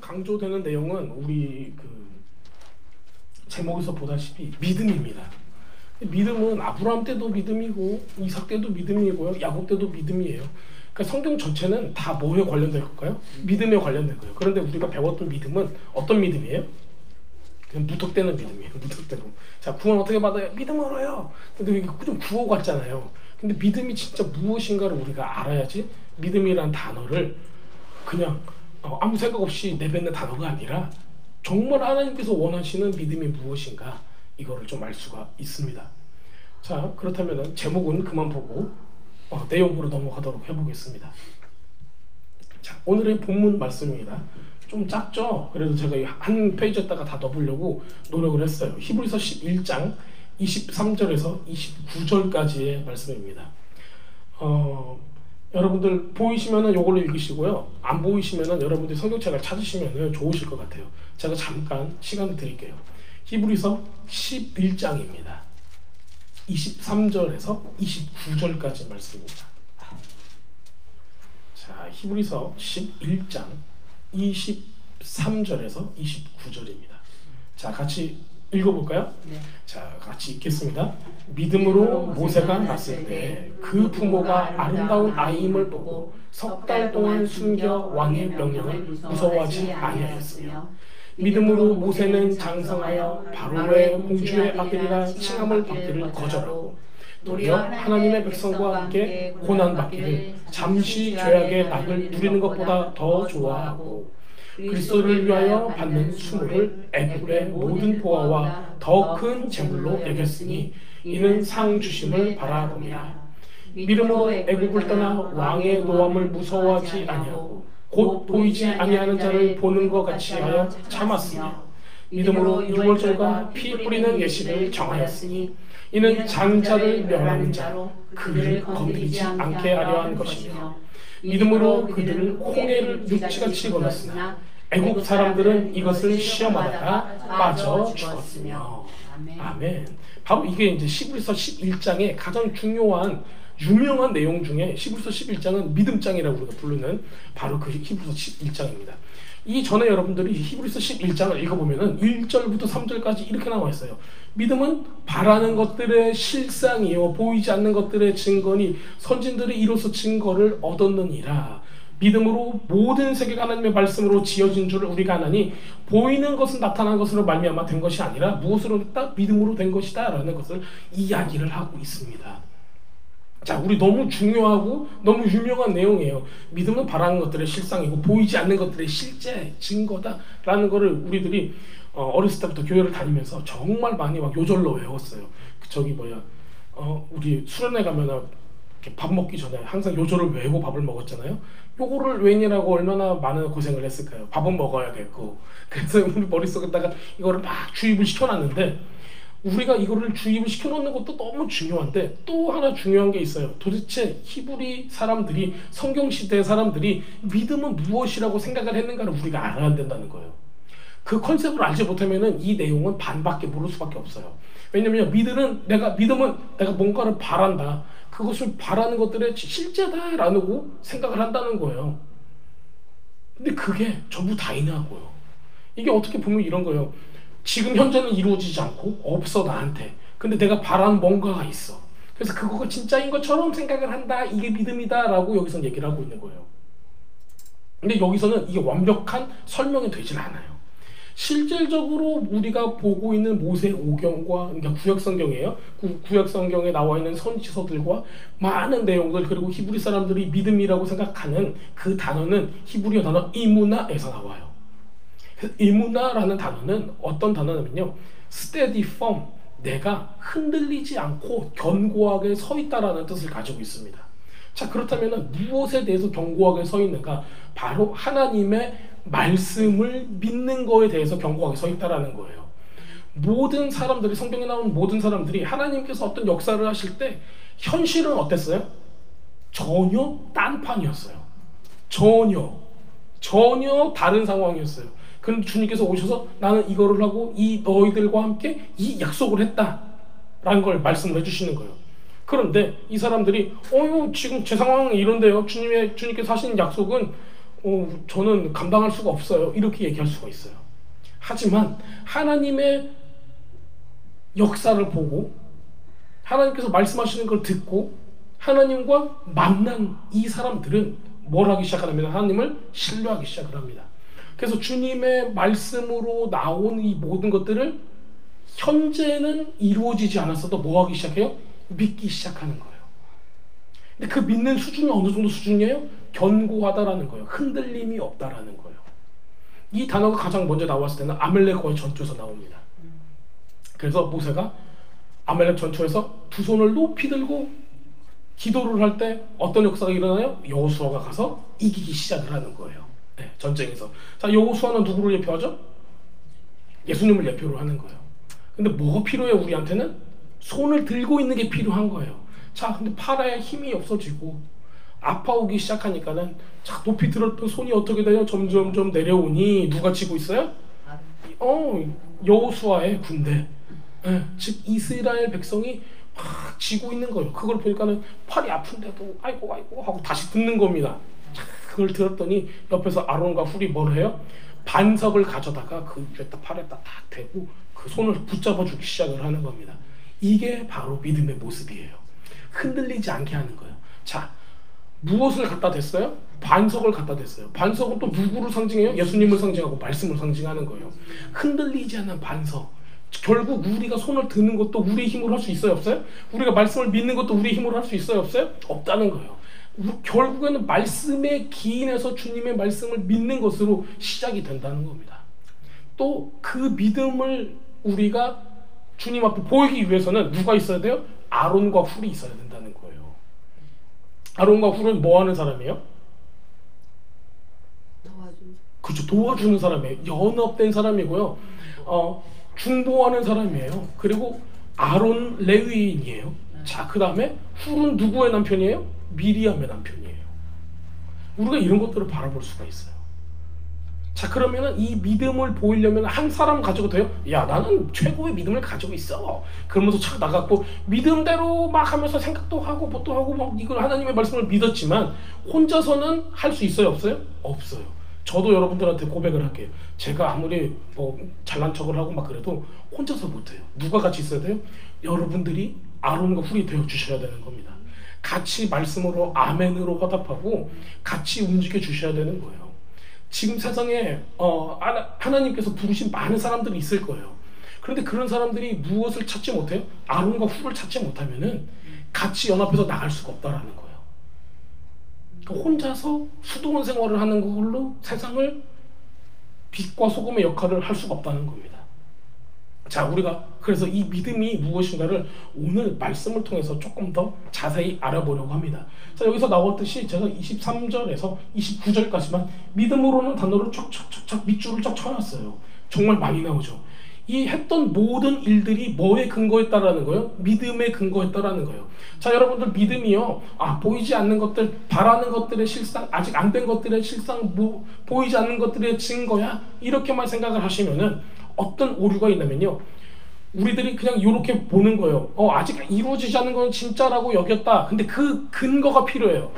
강조되는 내용은 우리 제목에서 보다시피 믿음입니다. 믿음은 아브라함 때도 믿음이고 이삭 때도 믿음이고요, 야곱 때도 믿음이에요. 그러니까 성경 전체는 다 뭐에 관련된 걸까요? 믿음에 관련된 거예요. 그런데 우리가 배웠던 믿음은 어떤 믿음이에요? 그냥 무턱대는 믿음이에요. 무턱대로. 자, 구원 어떻게 받아요? 믿음으로요. 근데 이게 좀 구호 같잖아요. 근데 믿음이 진짜 무엇인가를 우리가 알아야지 믿음이란 단어를 그냥 아무 생각 없이 내뱉는 단어가 아니라 정말 하나님께서 원하시는 믿음이 무엇인가 이거를 좀 알 수가 있습니다. 자, 그렇다면 제목은 그만 보고 내용으로 넘어가도록 해보겠습니다. 자, 오늘의 본문 말씀입니다. 좀 작죠? 그래도 제가 한 페이지에다가 다 넣으려고 노력을 했어요. 히브리서 11장 23절에서 29절까지의 말씀입니다. 여러분들 보이시면은 요걸로 읽으시고요. 안 보이시면은 여러분들 성경책을 찾으시면은 좋으실 것 같아요. 제가 잠깐 시간을 드릴게요. 히브리서 11장입니다. 23절에서 29절까지 말씀입니다. 자, 히브리서 11장 23절에서 29절입니다. 자, 같이 읽어볼까요? 네. 자, 같이 읽겠습니다. 믿음으로 모세가 났을 때 그 부모가 아름다운 아이임을 보고 석 달 동안 숨겨 왕의 명령을 무서워하지 아니하였으며 믿음으로 모세는 장성하여 바로의 공주의 아들이라 칭함을 받기를 거절하고 도리어 하나님의 백성과 함께 고난받기를 잠시 죄악의 낙을 누리는 것보다 더 좋아하고 그리스도를 위하여 받는 수모를 애굽의 모든 보화와 더 큰 재물로 여겼으니 이는 상 주심을 바라봅니다. 믿음으로 애굽을 떠나 왕의 노함을 무서워하지 아니하고 곧 보이지 아니하는 자를 보는 것 같이 하여 참았으며 믿음으로 유월절과 피 뿌리는 예식을 정하였으니 이는 장자를 멸하는 자로 그를 건드리지 않게 하려 한 것이며 믿음으로 그들을 홍해를 육지같이 건넜으나 애국 사람들은 이것을 시험하다가 빠져 죽었으며. 아멘. 바로 이게 이제 히브리서 11장의 가장 중요한 유명한 내용 중에 히브리서 11장은 믿음장이라고 우리가 부르는 바로 그 히브리서 11장입니다. 이 전에 여러분들이 히브리서 11장을 읽어보면은 1절부터 3절까지 이렇게 나와 있어요. 믿음은 바라는 것들의 실상이요 보이지 않는 것들의 증거니 선진들이 이로써 증거를 얻었느니라. 믿음으로 모든 세계가 하나님의 말씀으로 지어진 줄을 우리가 아나니 보이는 것은 나타난 것으로 말미암아 된 것이 아니라 무엇으로 됐다? 믿음으로 된 것이다 라는 것을 이야기를 하고 있습니다. 자, 우리 너무 중요하고 너무 유명한 내용이에요. 믿음은 바라는 것들의 실상이고 보이지 않는 것들의 실제 증거다라는 것을 우리들이 어렸을 때부터 교회를 다니면서 정말 많이 막 요절로 외웠어요. 우리 수련회 가면은 밥 먹기 전에 항상 요절을 외우고 밥을 먹었잖아요. 요거를 외우느라고 얼마나 많은 고생을 했을까요? 밥은 먹어야겠고. 그래서 우리 머릿속에다가 이거를 막 주입을 시켜놨는데 우리가 이거를 주입을 시켜놓는 것도 너무 중요한데 또 하나 중요한 게 있어요. 도대체 히브리 사람들이 성경시대 사람들이 믿음은 무엇이라고 생각을 했는가를 우리가 알아야 된다는 거예요. 그 컨셉을 알지 못하면 이 내용은 반밖에 모를 수밖에 없어요. 왜냐면 믿음은 내가 뭔가를 바란다. 그것을 바라는 것들의 실제다라고 생각을 한다는 거예요. 근데 그게 전부 다이냐고요. 이게 어떻게 보면 이런 거예요. 지금 현재는 이루어지지 않고 없어 나한테. 근데 내가 바라는 뭔가가 있어. 그래서 그거가 진짜인 것처럼 생각을 한다. 이게 믿음이다 라고 여기서는 얘기를 하고 있는 거예요. 근데 여기서는 이게 완벽한 설명이 되질 않아요. 실질적으로 우리가 보고 있는 모세 오경과 그러니까 구약성경이에요. 구약성경에 나와 있는 선지서들과 많은 내용들 그리고 히브리 사람들이 믿음이라고 생각하는 그 단어는 히브리어 단어 이무나에서 나와요. 이무나라는 단어는 어떤 단어냐면요. steady firm, 내가 흔들리지 않고 견고하게 서 있다라는 뜻을 가지고 있습니다. 자, 그렇다면 무엇에 대해서 견고하게 서 있는가? 바로 하나님의 말씀을 믿는 거에 대해서 견고하게 서 있다라는 거예요. 모든 사람들이 성경에 나오는 모든 사람들이 하나님께서 어떤 역사를 하실 때 현실은 어땠어요? 전혀 딴판이었어요. 전혀 다른 상황이었어요. 그런데 주님께서 오셔서 나는 이거를 하고 이 너희들과 함께 이 약속을 했다라는 걸 말씀을 해주시는 거예요. 그런데 이 사람들이 지금 제 상황은 이런데요. 주님께서 하신 약속은 저는 감당할 수가 없어요. 이렇게 얘기할 수가 있어요. 하지만 하나님의 역사를 보고 하나님께서 말씀하시는 걸 듣고 하나님과 만난 이 사람들은 뭘 하기 시작하냐면 하나님을 신뢰하기 시작을 합니다. 그래서 주님의 말씀으로 나온 이 모든 것들을 현재는 이루어지지 않았어도 뭐 하기 시작해요? 믿기 시작하는 거예요. 근데 그 믿는 수준이 어느 정도 수준이에요? 견고하다라는 거예요. 흔들림이 없다라는 거예요. 이 단어가 가장 먼저 나왔을 때는 아말렉과의 전투에서 나옵니다. 그래서 모세가 아말렉 전투에서 두 손을 높이 들고 기도를 할 때 어떤 역사가 일어나요? 여호수아가 가서 이기기 시작을 하는 거예요. 네, 전쟁에서. 자, 여호수아는 누구를 예표하죠? 예수님을 예표로 하는 거예요. 근데 뭐가 필요해요? 우리한테는 손을 들고 있는 게 필요한 거예요. 자, 근데 팔에 힘이 없어지고 아파오기 시작하니까는 자, 높이 들었던 손이 어떻게 돼요? 점점 내려오니 누가 지고 있어요? 여호수아의 군대. 네, 즉 이스라엘 백성이 막 지고 있는 거예요. 그걸 보니까는 팔이 아픈데도 아이고 하고 다시 듣는 겁니다. 자, 그걸 들었더니 옆에서 아론과 훌이 뭘 해요? 반석을 가져다가 그 위에다 팔에다 딱 대고 그 손을 붙잡아 주기 시작을 하는 겁니다. 이게 바로 믿음의 모습이에요. 흔들리지 않게 하는 거예요. 자, 무엇을 갖다 댔어요? 반석을 갖다 댔어요. 반석은 또 누구를 상징해요? 예수님을 상징하고 말씀을 상징하는 거예요. 흔들리지 않는 반석. 결국 우리가 손을 드는 것도 우리의 힘으로 할 수 있어요? 없어요? 우리가 말씀을 믿는 것도 우리의 힘으로 할 수 있어요? 없어요? 없다는 거예요. 결국에는 말씀에 기인해서 주님의 말씀을 믿는 것으로 시작이 된다는 겁니다. 또 그 믿음을 우리가 주님 앞에 보이기 위해서는 누가 있어야 돼요? 아론과 훌이 있어야 된다는 거예요. 아론과 훌은 뭐 하는 사람이에요? 그렇죠. 도와주는 사람이에요. 연합된 사람이고요. 중보하는 사람이에요. 그리고 아론 레위인이에요. 자, 그 다음에 훌은 누구의 남편이에요? 미리암의 남편이에요. 우리가 이런 것들을 바라볼 수가 있어요. 자, 그러면 이 믿음을 보이려면 한 사람 가지고 돼요? 야, 나는 최고의 믿음을 가지고 있어. 그러면서 착 나갔고 믿음대로 막 하면서 생각도 하고 뭣도 하고 막 이걸 하나님의 말씀을 믿었지만 혼자서는 할 수 있어요? 없어요? 없어요. 저도 여러분들한테 고백을 할게요. 제가 아무리 뭐 잘난 척을 하고 막 그래도 혼자서 못해요. 누가 같이 있어야 돼요? 여러분들이 아론과 훌이 되어 주셔야 되는 겁니다. 같이 말씀으로 아멘으로 화답하고 같이 움직여 주셔야 되는 거예요. 지금 세상에 하나님께서 부르신 많은 사람들이 있을 거예요. 그런데 그런 사람들이 무엇을 찾지 못해요? 아론과 훌을 찾지 못하면은 같이 연합해서 나갈 수가 없다라는 거예요. 혼자서 수도원 생활을 하는 걸로 세상을 빛과 소금의 역할을 할 수가 없다는 겁니다. 자, 우리가 그래서 이 믿음이 무엇인가를 오늘 말씀을 통해서 조금 더 자세히 알아보려고 합니다. 자, 여기서 나왔듯이 제가 23절에서 29절까지만 믿음으로는 단어를 쫙 밑줄을 쫙 쳐놨어요. 정말 많이 나오죠. 이 했던 모든 일들이 뭐에 근거했다라는 거예요? 믿음에 근거했다라는 거예요. 자, 여러분들 믿음이요, 보이지 않는 것들, 바라는 것들의 실상, 아직 안 된 것들의 실상, 보이지 않는 것들의 증거야, 이렇게만 생각을 하시면은 어떤 오류가 있냐면요, 우리들이 그냥 이렇게 보는 거예요. 아직 이루어지지 않은 건 진짜라고 여겼다. 근데 그 근거가 필요해요.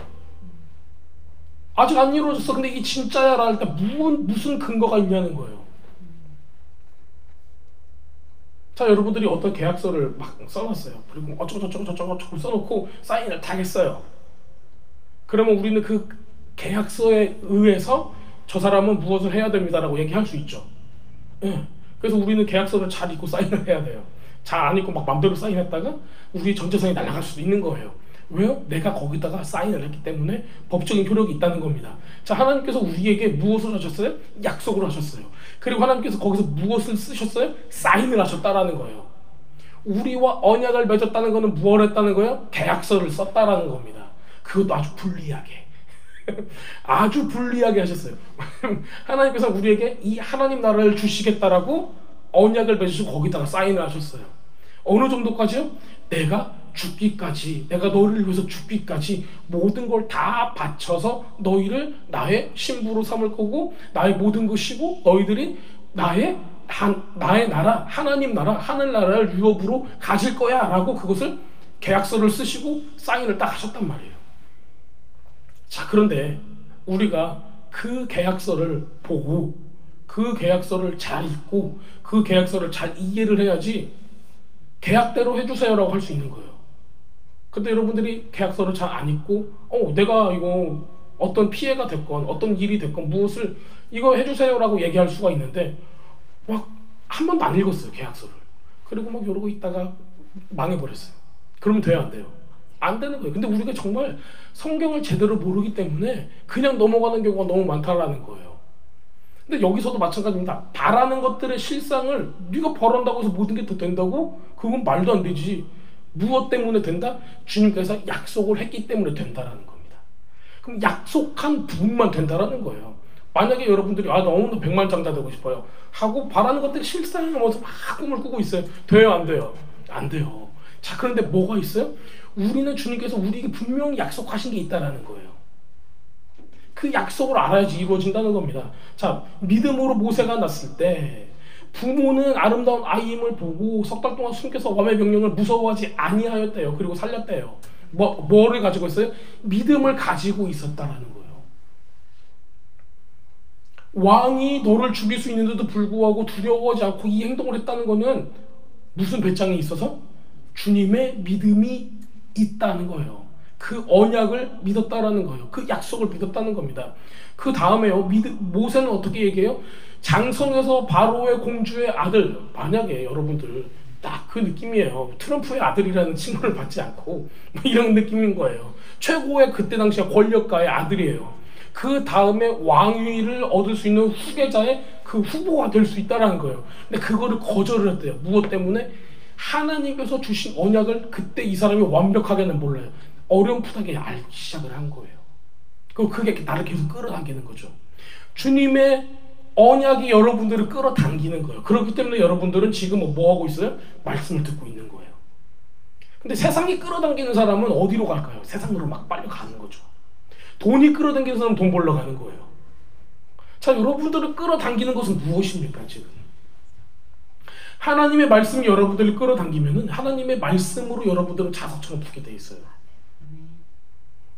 아직 안 이루어졌어. 근데 이게 진짜야 라 할 때 무슨 근거가 있냐는 거예요. 자, 여러분들이 어떤 계약서를 막 써놨어요. 그리고 어쩌고 써놓고 사인을 다 했어요. 그러면 우리는 그 계약서에 의해서 저 사람은 무엇을 해야 됩니다라고 얘기할 수 있죠. 네. 그래서 우리는 계약서를 잘 읽고 사인을 해야 돼요. 잘 안 읽고 막 맘대로 사인했다가 우리 전재산이 날아갈 수도 있는 거예요. 왜요? 내가 거기다가 사인을 했기 때문에 법적인 효력이 있다는 겁니다. 자, 하나님께서 우리에게 무엇을 하셨어요? 약속을 하셨어요. 그리고 하나님께서 거기서 무엇을 쓰셨어요? 사인을 하셨다라는 거예요. 우리와 언약을 맺었다는 것은 무엇을 했다는 거예요? 계약서를 썼다라는 겁니다. 그것도 아주 불리하게 아주 불리하게 하셨어요. 하나님께서 우리에게 이 하나님 나라를 주시겠다라고 언약을 맺으시고 거기다가 사인을 하셨어요. 어느 정도까지요? 내가 죽기까지, 내가 너희를 위해서 죽기까지 모든 걸 다 바쳐서 너희를 나의 신부로 삼을 거고 나의 모든 것이고 너희들이 나의 나라, 하나님 나라, 하늘나라를 유업으로 가질 거야 라고 그것을 계약서를 쓰시고 사인을 딱 하셨단 말이에요. 자, 그런데 우리가 그 계약서를 보고 그 계약서를 잘 읽고 그 계약서를 잘 이해를 해야지 계약대로 해주세요라고 할 수 있는 거예요. 근데 여러분들이 계약서를 잘 안 읽고 내가 이거 어떤 피해가 됐건 어떤 일이 됐건 무엇을 이거 해주세요라고 얘기할 수가 있는데 막 한 번도 안 읽었어요, 계약서를. 그리고 막 이러고 있다가 망해버렸어요. 그러면 돼요, 안 돼요? 안 되는 거예요. 근데 우리가 정말 성경을 제대로 모르기 때문에 그냥 넘어가는 경우가 너무 많다라는 거예요. 근데 여기서도 마찬가지입니다. 바라는 것들의 실상을 네가 바란다고 해서 모든 게 더 된다고? 그건 말도 안 되지. 무엇 때문에 된다? 주님께서 약속을 했기 때문에 된다라는 겁니다. 그럼 약속한 부분만 된다라는 거예요. 만약에 여러분들이 너무 백만장자 되고 싶어요 하고 바라는 것들이 실상에 넘어서 막 꿈을 꾸고 있어요. 돼요, 안 돼요? 안 돼요. 자, 그런데 뭐가 있어요? 우리는 주님께서 우리에게 분명히 약속하신 게 있다라는 거예요. 그 약속을 알아야지 이루어진다는 겁니다. 자, 믿음으로 모세가 났을 때 부모는 아름다운 아이임을 보고 석 달 동안 숨겨서 왕의 명령을 무서워하지 아니하였대요. 그리고 살렸대요. 뭐를 가지고 있어요? 믿음을 가지고 있었다라는 거예요. 왕이 너를 죽일 수 있는데도 불구하고 두려워하지 않고 이 행동을 했다는 것은 무슨 배짱이 있어서? 주님의 믿음이 있다는 거예요. 그 언약을 믿었다라는 거예요. 그 약속을 믿었다는 겁니다. 그 다음에요, 모세는 어떻게 얘기해요? 장성에서 바로의 공주의 아들. 만약에 여러분들 딱 그 느낌이에요. 트럼프의 아들이라는 칭호를 받지 않고 이런 느낌인 거예요. 최고의 그때 당시에 권력가의 아들이에요. 그 다음에 왕위를 얻을 수 있는 후계자의 그 후보가 될 수 있다는 거예요. 근데 그거를 거절을 했대요. 무엇 때문에? 하나님께서 주신 언약을 그때 이 사람이 완벽하게는 몰라요. 어렴풋하게 알기 시작을 한 거예요. 그게 나를 계속 끌어당기는 거죠. 주님의 언약이 여러분들을 끌어당기는 거예요. 그렇기 때문에 여러분들은 지금 뭐 하고 있어요? 말씀을 듣고 있는 거예요. 근데 세상이 끌어당기는 사람은 어디로 갈까요? 세상으로 막 빨리 가는 거죠. 돈이 끌어당기는 사람은 돈 벌러 가는 거예요. 자, 여러분들을 끌어당기는 것은 무엇입니까, 지금? 하나님의 말씀이 여러분들을 끌어당기면은 하나님의 말씀으로 여러분들은 자석처럼 붙게 돼 있어요.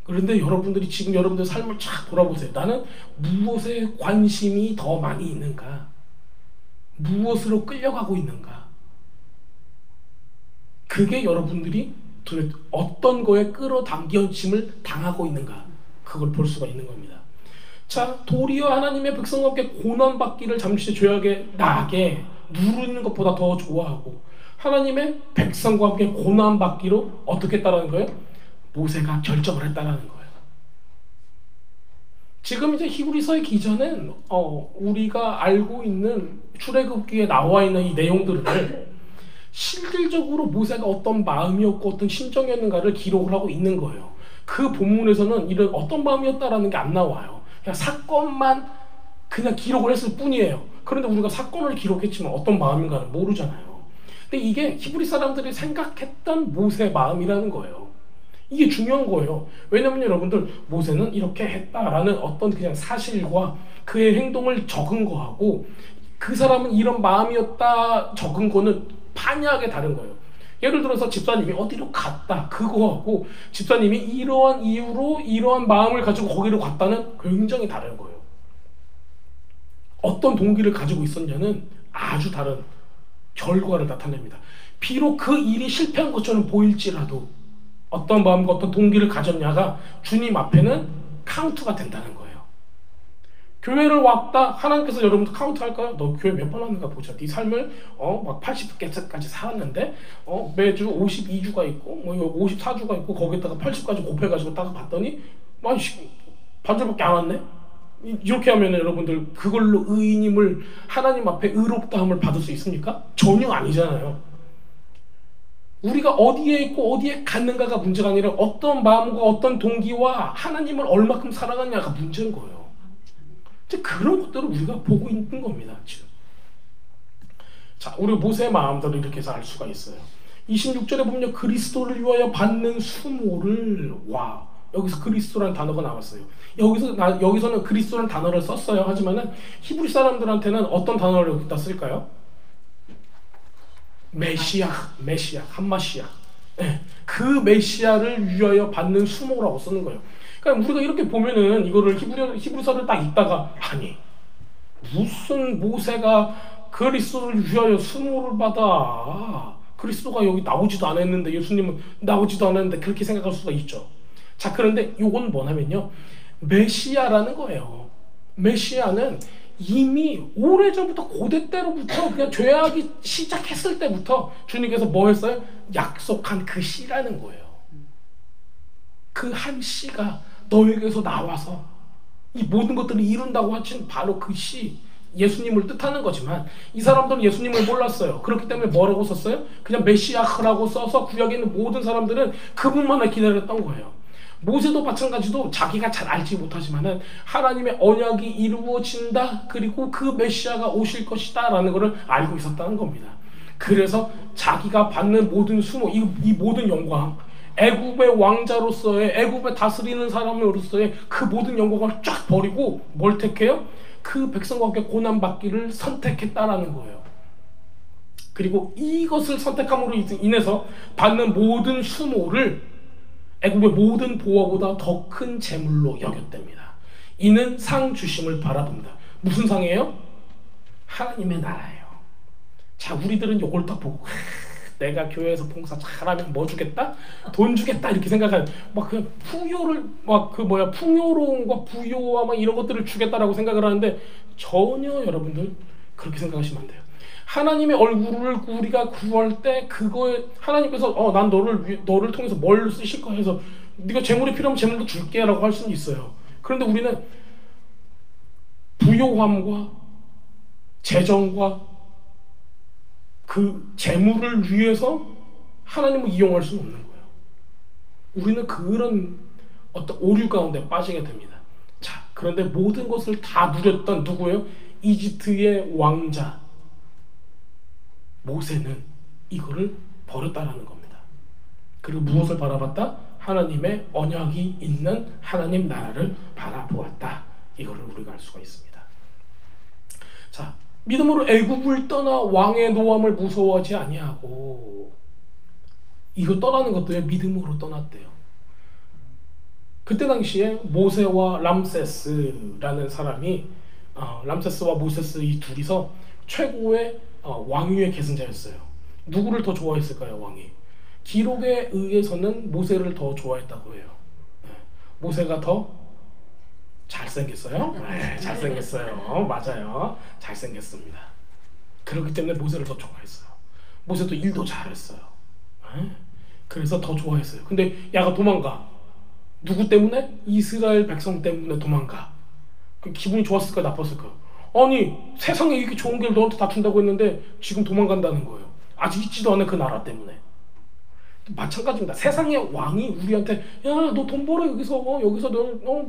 그런데 여러분들이 지금 여러분들 삶을 쫙 돌아보세요. 나는 무엇에 관심이 더 많이 있는가? 무엇으로 끌려가고 있는가? 그게 여러분들이 도대체 어떤 거에 끌어당겨짐을 당하고 있는가? 그걸 볼 수가 있는 겁니다. 자, 도리어 하나님의 백성과 함께 고난받기를 잠시 죄악에 나게 누르는 것보다 더 좋아하고 하나님의 백성과 함께 고난받기로 어떻게 했다라는 거예요? 모세가 결정을 했다라는 거예요. 지금 이제 히브리서의 기자는 우리가 알고 있는 출애굽기에 나와 있는 이 내용들을 실질적으로 모세가 어떤 마음이었고 어떤 심정이었는가를 기록을 하고 있는 거예요. 그 본문에서는 이런 어떤 마음이었다라는 게 안 나와요. 그냥 사건만 그냥 기록을 했을 뿐이에요. 그런데 우리가 사건을 기록했지만 어떤 마음인가는 모르잖아요. 근데 이게 히브리 사람들이 생각했던 모세의 마음이라는 거예요. 이게 중요한 거예요. 왜냐면 여러분들 모세는 이렇게 했다라는 어떤 그냥 사실과 그의 행동을 적은 거하고 그 사람은 이런 마음이었다 적은 거는 판이하게 다른 거예요. 예를 들어서 집사님이 어디로 갔다 그거하고 집사님이 이러한 이유로 이러한 마음을 가지고 거기로 갔다는 굉장히 다른 거예요. 어떤 동기를 가지고 있었냐는 아주 다른 결과를 나타냅니다. 비록 그 일이 실패한 것처럼 보일지라도 어떤 마음과 어떤 동기를 가졌냐가 주님 앞에는 카운트가 된다는 거예요. 교회를 왔다 하나님께서 여러분들 카운트할까요? 너 교회 몇 번 왔는가 보자. 네 삶을 막 80개까지 살았는데 매주 52주가 있고 54주가 있고 거기다가 80까지 곱해가지고 딱 봤더니 반절밖에 안 왔네? 이렇게 하면 여러분들 그걸로 의인임을 하나님 앞에 의롭다함을 받을 수 있습니까? 전혀 아니잖아요. 우리가 어디에 있고 어디에 갔는가가 문제가 아니라 어떤 마음과 어떤 동기와 하나님을 얼마큼 사랑하냐가 문제인 거예요. 그런 것들을 우리가 보고 있는 겁니다. 지금. 자, 우리 모세의 마음대로 이렇게 해서 알 수가 있어요. 26절에 보면 그리스도를 위하여 받는 수모를 여기서 그리스도라는 단어가 나왔어요. 여기서는 그리스도라는 단어를 썼어요. 하지만은 히브리 사람들한테는 어떤 단어를 여기다 쓸까요? 메시아, 한마시아. 네, 그 메시아를 위하여 받는 수모라고 쓰는 거예요. 그러니까 우리가 이렇게 보면은 이거를 히브리서를 딱 읽다가 아니 무슨 모세가 그리스도를 위하여 수모를 받아 그리스도가 여기 나오지도 않았는데 예수님은 나오지도 않았는데 그렇게 생각할 수가 있죠. 자 그런데 이건 뭐냐면요 메시아라는 거예요. 메시아는 이미 오래전부터 고대 때로부터 그냥 죄악이 시작했을 때부터 주님께서 뭐 했어요? 약속한 그 씨라는 거예요. 그 한 씨가 너에게서 나와서 이 모든 것들을 이룬다고 하신 바로 그 씨 예수님을 뜻하는 거지만 이 사람들은 예수님을 몰랐어요. 그렇기 때문에 뭐라고 썼어요? 그냥 메시아라고 써서 구약에 있는 모든 사람들은 그분만을 기다렸던 거예요. 모세도 마찬가지로 자기가 잘 알지 못하지만은 하나님의 언약이 이루어진다 그리고 그 메시아가 오실 것이다 라는 것을 알고 있었다는 겁니다. 그래서 자기가 받는 모든 수모 이 모든 영광 애굽의 왕자로서의 애굽의 다스리는 사람으로서의 그 모든 영광을 쫙 버리고 뭘 택해요? 그 백성과 함께 고난받기를 선택했다라는 거예요. 그리고 이것을 선택함으로 인해서 받는 모든 수모를 애굽의 모든 보화보다 더 큰 재물로 여겼답니다. 이는 상 주심을 바라봅니다. 무슨 상이에요? 하나님의 나라예요. 자 우리들은 이걸 딱 보고 내가 교회에서 봉사 잘하면 뭐 주겠다? 돈 주겠다 이렇게 생각하는 막 그냥 풍요를 막 그 뭐야 풍요로움과 부요와 막 이런 것들을 주겠다라고 생각을 하는데 전혀 여러분들 그렇게 생각하시면 안 돼요. 하나님의 얼굴을 우리가 구할 때 그거에 하나님께서 난 너를 통해서 뭘 쓰실 거야 해서 네가 재물이 필요하면 재물도 줄게라고 할 수는 있어요. 그런데 우리는 부요함과 재정과 그 재물을 위해서 하나님을 이용할 수는 없는 거예요. 우리는 그런 어떤 오류 가운데 빠지게 됩니다. 자, 그런데 모든 것을 다 누렸던 누구예요? 이집트의 왕자 모세는 이거를 버렸다라는 겁니다. 그리고 무엇을 바라봤다? 하나님의 언약이 있는 하나님 나라를 바라보았다. 이거를 우리가 알 수가 있습니다. 자, 믿음으로 애굽을 떠나 왕의 노함을 무서워하지 아니하고 이거 떠나는 것도요 믿음으로 떠났대요. 그때 당시에 모세와 람세스라는 사람이 람세스와 모세스 이 둘이서 최고의 왕위의 계승자였어요. 누구를 더 좋아했을까요? 왕이 기록에 의해서는 모세를 더 좋아했다고 해요. 모세가 더 잘생겼어요? 네, 잘생겼어요. 맞아요. 잘생겼습니다. 그렇기 때문에 모세를 더 좋아했어요. 모세도 일도 잘했어요. 네? 그래서 더 좋아했어요. 근데 야가 도망가. 누구 때문에? 이스라엘 백성 때문에 도망가. 그 기분이 좋았을까요? 나빴을까요? 아니 세상에 이렇게 좋은 길 너한테 다 준다고 했는데 지금 도망간다는 거예요. 아직 있지도 않은 그 나라 때문에. 마찬가지입니다. 세상의 왕이 우리한테 야 너 돈 벌어 여기서 너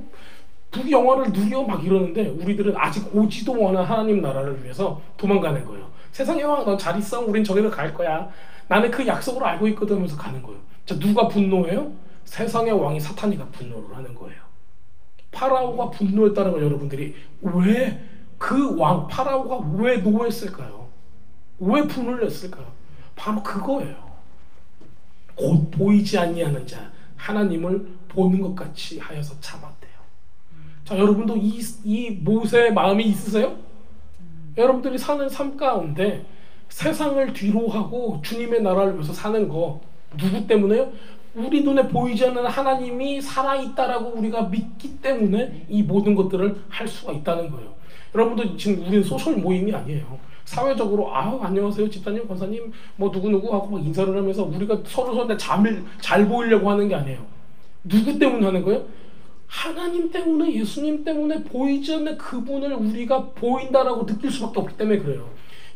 부귀영화를 누려 막 이러는데 우리들은 아직 오지도 않은 하나님 나라를 위해서 도망가는 거예요. 세상의 왕 넌 잘 있어. 우린 저기로 갈 거야. 나는 그 약속을 알고 있거든 하면서 가는 거예요. 자 누가 분노해요? 세상의 왕이 사탄이가 분노를 하는 거예요. 파라오가 분노했다는 걸 여러분들이 왜 그 왕 파라오가 왜 노했을까요? 왜 분을 냈을까요? 바로 그거예요. 곧 보이지 아니하는 자 하나님을 보는 것 같이 하여서 참았대요. 자 여러분도 이 모세의 마음이 있으세요? 여러분들이 사는 삶 가운데 세상을 뒤로 하고 주님의 나라를 위해서 사는 거 누구 때문에요? 우리 눈에 보이지 않는 하나님이 살아있다라고 우리가 믿기 때문에 이 모든 것들을 할 수가 있다는 거예요. 여러분들 지금 우리는 소셜 모임이 아니에요. 사회적으로 안녕하세요 집사님 권사님 뭐 누구누구 하고 막 인사를 하면서 우리가 서로서로 잘 보이려고 하는 게 아니에요. 누구 때문에 하는 거예요? 하나님 때문에 예수님 때문에 보이지 않는 그분을 우리가 보인다라고 느낄 수밖에 없기 때문에 그래요.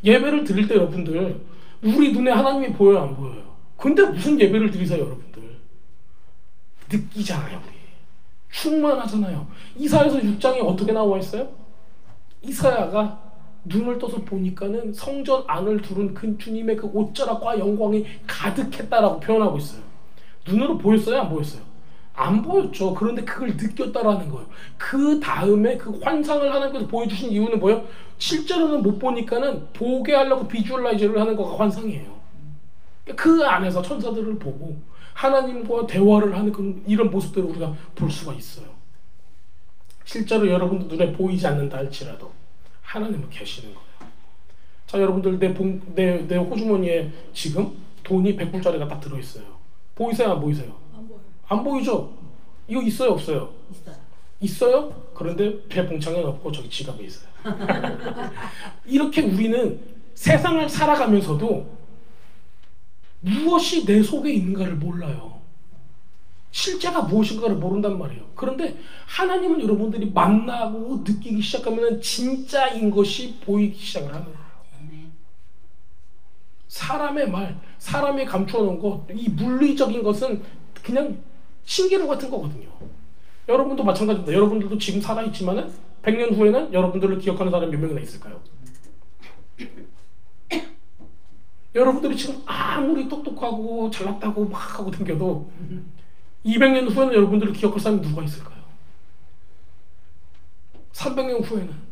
예배를 드릴 때 여러분들 우리 눈에 하나님이 보여요 안 보여요? 근데 무슨 예배를 드리세요 여러분들? 느끼잖아요 우리. 충만하잖아요. 이사야서 6장에 어떻게 나와 있어요? 이사야가 눈을 떠서 보니까는 성전 안을 두른 그 주님의 그 옷자락과 영광이 가득했다라고 표현하고 있어요. 눈으로 보였어요? 안 보였어요? 안 보였죠. 그런데 그걸 느꼈다라는 거예요. 그 다음에 그 환상을 하나님께서 보여주신 이유는 뭐예요? 실제로는 못 보니까는 보게 하려고 비주얼라이저를 하는 거가 환상이에요. 그 안에서 천사들을 보고 하나님과 대화를 하는 이런 모습들을 우리가 볼 수가 있어요. 실제로 여러분들 눈에 보이지 않는다 할지라도 하나님은 계시는 거예요. 자, 여러분들 내 호주머니에 지금 돈이 100불짜리가 딱 들어있어요. 보이세요? 안 보이세요? 안 보여요. 안 보이죠? 이거 있어요? 없어요? 있어요. 있어요? 그런데 배 봉창에 없고 저기 지갑에 있어요. 이렇게 우리는 세상을 살아가면서도 무엇이 내 속에 있는가를 몰라요. 실제가 무엇인가를 모른단 말이에요. 그런데 하나님은 여러분들이 만나고 느끼기 시작하면 진짜인 것이 보이기 시작을 하는 거예요. 사람의 말, 사람이 감추어놓은 것, 이 물리적인 것은 그냥 신기루 같은 거거든요. 여러분도 마찬가지입니다. 여러분들도 지금 살아있지만은 100년 후에는 여러분들을 기억하는 사람이 몇 명이나 있을까요? 여러분들이 지금 아무리 똑똑하고 잘났다고 막 하고 댕겨도 200년 후에는 여러분들을 기억할 사람이 누가 있을까요? 300년 후에는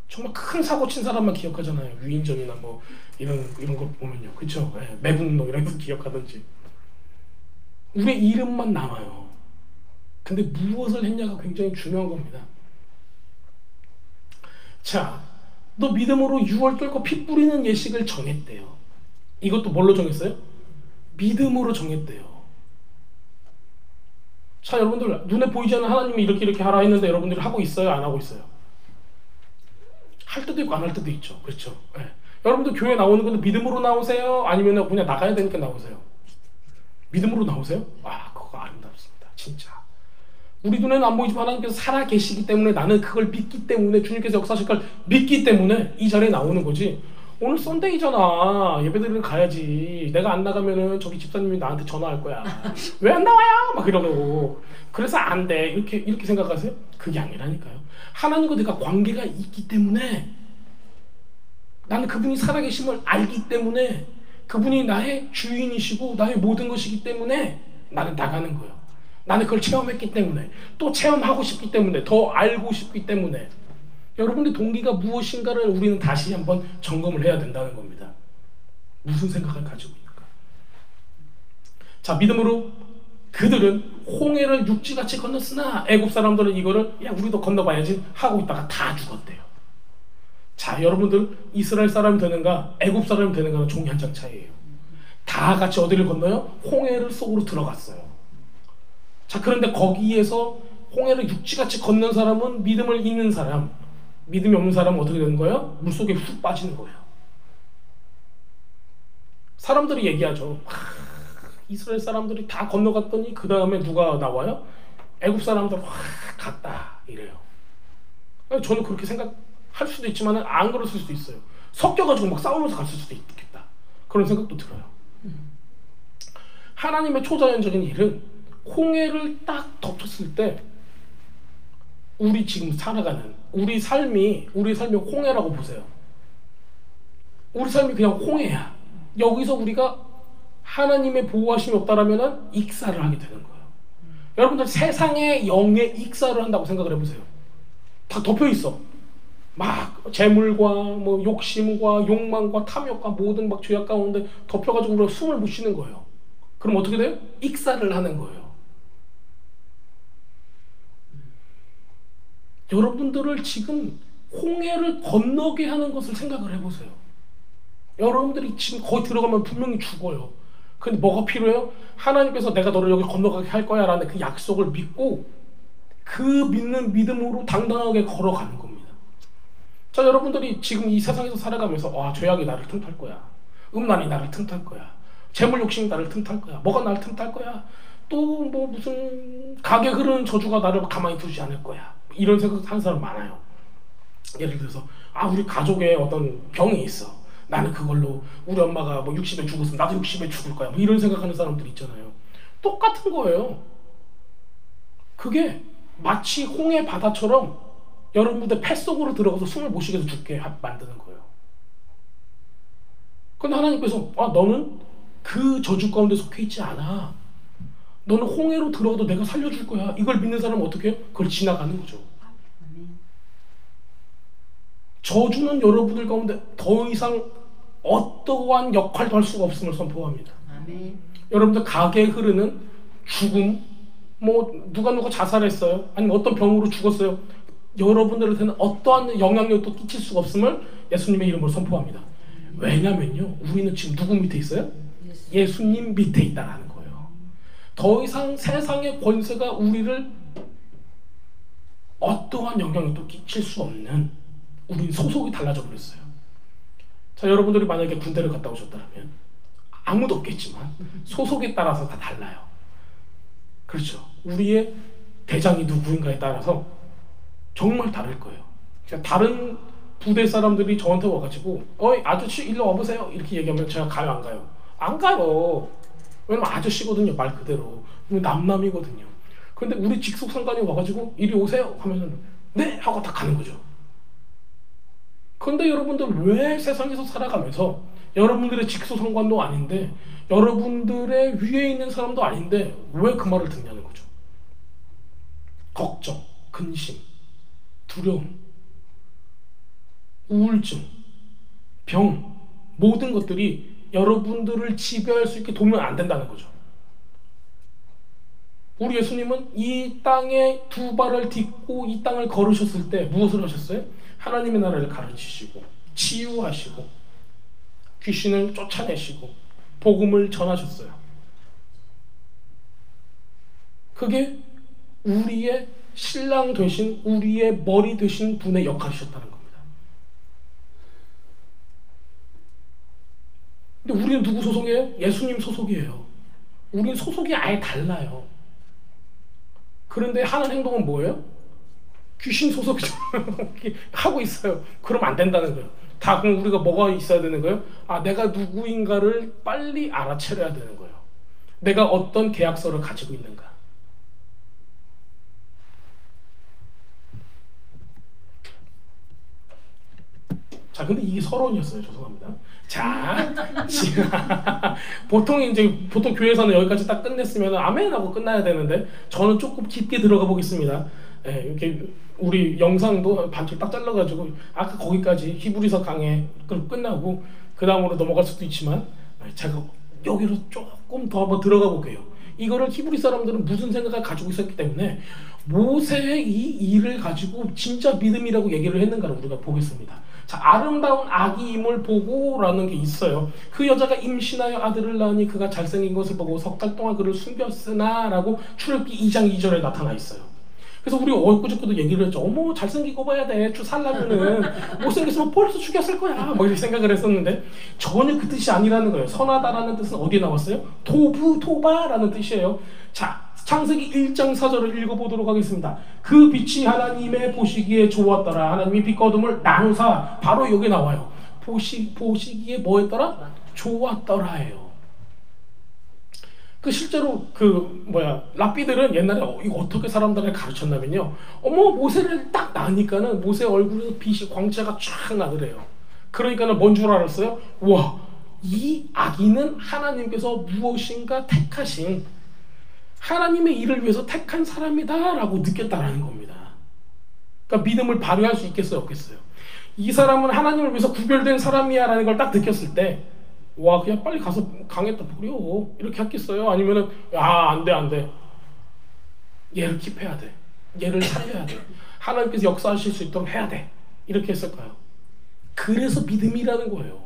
정말 큰 사고 친 사람만 기억하잖아요. 위인전이나 뭐 이런 거 보면요, 그렇죠? 네, 매국노 이런 거 기억하든지 우리의 이름만 남아요. 근데 무엇을 했냐가 굉장히 중요한 겁니다. 자, 너 믿음으로 6월 뚫고 피 뿌리는 예식을 정했대요. 이것도 뭘로 정했어요? 믿음으로 정했대요. 자, 여러분들 눈에 보이지 않는 하나님이 이렇게 하라 했는데 여러분들이 하고 있어요? 안 하고 있어요? 할 때도 있고 안 할 때도 있죠. 그렇죠? 네. 여러분들 교회 나오는 건데 믿음으로 나오세요? 아니면 그냥 나가야 되니까 나오세요? 믿음으로 나오세요? 아, 그거 아름답습니다. 진짜. 우리 눈에는 안 보이지만 하나님께서 살아 계시기 때문에 나는 그걸 믿기 때문에 주님께서 역사하실 걸 믿기 때문에 이 자리에 나오는 거지. 오늘 썬데이잖아. 예배드리러 가야지. 내가 안 나가면은 저기 집사님이 나한테 전화할 거야. 왜 안 나와요? 막 이러고. 그래서 안 돼. 이렇게 생각하세요? 그게 아니라니까요. 하나님과 내가 관계가 있기 때문에 나는 그분이 살아계심을 알기 때문에 그분이 나의 주인이시고 나의 모든 것이기 때문에 나는 나가는 거예요. 나는 그걸 체험했기 때문에 또 체험하고 싶기 때문에 더 알고 싶기 때문에 여러분의 동기가 무엇인가를 우리는 다시 한번 점검을 해야 된다는 겁니다. 무슨 생각을 가지고 있는가? 자, 믿음으로 그들은 홍해를 육지같이 건넜으나 애굽 사람들은 이거를 야 우리도 건너봐야지 하고 있다가 다 죽었대요. 자, 여러분들 이스라엘 사람이 되는가 애굽 사람이 되는가는 종이 한 장 차이예요. 다 같이 어디를 건너요? 홍해를 속으로 들어갔어요. 자, 그런데 거기에서 홍해를 육지같이 건넌 사람은 믿음을 잃는 사람, 믿음이 없는 사람은 어떻게 되는 거예요? 물속에 훅 빠지는 거예요. 사람들이 얘기하죠. 이스라엘 사람들이 다 건너갔더니 그 다음에 누가 나와요? 애굽 사람들 확 갔다 이래요. 저는 그렇게 생각할 수도 있지만 안 그랬을 수도 있어요. 섞여가지고 막 싸우면서 갔을 수도 있겠다. 그런 생각도 들어요. 하나님의 초자연적인 일은 홍해를 딱 덮쳤을 때 우리 지금 살아가는 우리 삶이 홍해라고 보세요. 우리 삶이 그냥 홍해야. 여기서 우리가 하나님의 보호하심이 없다라면 익사를 하게 되는 거예요. 여러분들 세상의 영에 익사를 한다고 생각을 해보세요. 다 덮여 있어. 막 재물과 뭐 욕심과 욕망과 탐욕과 모든 막 죄악 가운데 덮여가지고 우리가 숨을 못 쉬는 거예요. 그럼 어떻게 돼요? 익사를 하는 거예요. 여러분들을 지금 홍해를 건너게 하는 것을 생각을 해보세요. 여러분들이 지금 거기 들어가면 분명히 죽어요. 근데 뭐가 필요해요? 하나님께서 내가 너를 여기 건너가게 할 거야 라는 그 약속을 믿고 그 믿는 믿음으로 당당하게 걸어가는 겁니다. 자, 여러분들이 지금 이 세상에서 살아가면서 죄악이 나를 틈탈 거야. 음란이 나를 틈탈 거야. 재물 욕심이 나를 틈탈 거야. 뭐가 나를 틈탈 거야. 또 뭐 무슨 강에 흐르는 저주가 나를 가만히 두지 않을 거야. 이런 생각 하는 사람 많아요. 예를 들어서 우리 가족에 어떤 병이 있어. 나는 그걸로 우리 엄마가 뭐 60에 죽었으면 나도 60에 죽을 거야. 뭐 이런 생각하는 사람들 있잖아요. 똑같은 거예요. 그게 마치 홍해 바다처럼 여러분들 폐 속으로 들어가서 숨을 못 쉬게 해서 죽게 만드는 거예요. 근데 하나님께서 너는 그 저주 가운데 속해 있지 않아. 너는 홍해로 들어가도 내가 살려줄 거야. 이걸 믿는 사람은 어떻게 해요? 그걸 지나가는 거죠. 저주는 여러분들 가운데 더 이상 어떠한 역할도 할 수가 없음을 선포합니다. 아멘. 여러분들 가게에 흐르는 죽음, 뭐 누가 자살했어요, 아니면 어떤 병으로 죽었어요, 여러분들한테는 어떠한 영향력도 끼칠 수가 없음을 예수님의 이름으로 선포합니다. 왜냐면요, 우리는 지금 누구 밑에 있어요? 예수님 밑에 있다라는 거예요. 더 이상 세상의 권세가 우리를 어떠한 영향력도 끼칠 수 없는, 우린 소속이 달라져 버렸어요. 자, 여러분들이 만약에 군대를 갔다 오셨다면 아무도 없겠지만 소속에 따라서 다 달라요. 그렇죠. 우리의 대장이 누구인가에 따라서 정말 다를 거예요. 그러니까 다른 부대 사람들이 저한테 와가지고 어이 아저씨 일로 와보세요 이렇게 얘기하면 제가 가요 안 가요? 안 가요. 왜냐면 아저씨거든요, 말 그대로. 남남이거든요. 근데 우리 직속 상관이 와가지고 이리 오세요 하면은 네 하고 다 가는 거죠. 근데 여러분들 왜 세상에서 살아가면서 여러분들의 직속 상관도 아닌데 여러분들의 위에 있는 사람도 아닌데 왜 그 말을 듣냐는 거죠. 걱정, 근심, 두려움, 우울증, 병, 모든 것들이 여러분들을 지배할 수 있게 도우면 안 된다는 거죠. 우리 예수님은 이 땅에 두 발을 딛고 이 땅을 걸으셨을 때 무엇을 하셨어요? 하나님의 나라를 가르치시고 치유하시고 귀신을 쫓아내시고 복음을 전하셨어요. 그게 우리의 신랑 되신, 우리의 머리 되신 분의 역할이셨다는 겁니다. 근데 우리는 누구 소속이에요? 예수님 소속이에요. 우리는 소속이 아예 달라요. 그런데 하는 행동은 뭐예요? 귀신 소속이 하고 있어요. 그러면 안 된다는 거예요. 다 그럼 우리가 뭐가 있어야 되는 거예요? 아, 내가 누구인가를 빨리 알아차려야 되는 거예요. 내가 어떤 계약서를 가지고 있는가. 자, 근데 이게 서론이었어요. 죄송합니다. 자, 보통 교회에서는 여기까지 딱 끝냈으면 아멘 하고 끝나야 되는데 저는 조금 깊게 들어가 보겠습니다. 네, 이렇게 우리 영상도 반쪽 딱 잘라가지고 아까 거기까지 히브리서 강해 끝나고 그 다음으로 넘어갈 수도 있지만 제가 여기로 조금 더 한번 들어가 볼게요. 이거를 히브리 사람들은 무슨 생각을 가지고 있었기 때문에 모세의 이 일을 가지고 진짜 믿음이라고 얘기를 했는가를 우리가 보겠습니다. 자, 아름다운 아기임을 보고라는 게 있어요. 그 여자가 임신하여 아들을 낳으니 그가 잘생긴 것을 보고 석 달 동안 그를 숨겼으나 라고 출애굽기 2장 2절에 나타나 있어요. 그래서 우리 엊그저께도 얘기를 했죠. 어머, 잘생기고 봐야 돼. 살려면은 못생겼으면 벌써 죽였을 거야. 뭐 이렇게 생각을 했었는데 전혀 그 뜻이 아니라는 거예요. 선하다라는 뜻은 어디에 나왔어요? 토바라는 뜻이에요. 자, 창세기 1장 4절을 읽어보도록 하겠습니다. 그 빛이 하나님의 보시기에 좋았더라. 하나님이 빛과 어둠을 나누사. 바로 여기 나와요. 보시기에 뭐 했더라? 좋았더라예요. 실제로 랍비들은 옛날에 이거 어떻게 사람들을 가르쳤냐면요. 모세를 딱 낳으니까는 모세 얼굴에서 빛이 광채가 쫙 나더래요. 그러니까는 뭔 줄 알았어요? 와, 이 아기는 하나님께서 무엇인가 택하신, 하나님의 일을 위해서 택한 사람이다라고 느꼈다라는 겁니다. 그러니까 믿음을 발휘할 수 있겠어요, 없겠어요? 이 사람은 하나님을 위해서 구별된 사람이야라는 걸 딱 느꼈을 때 와, 그냥 빨리 가서 강에다 버려 이렇게 했겠어요? 아니면은 안 돼 얘를 킵해야 돼, 얘를 살려야 돼, 하나님께서 역사하실 수 있도록 해야 돼, 이렇게 했을까요? 그래서 믿음이라는 거예요.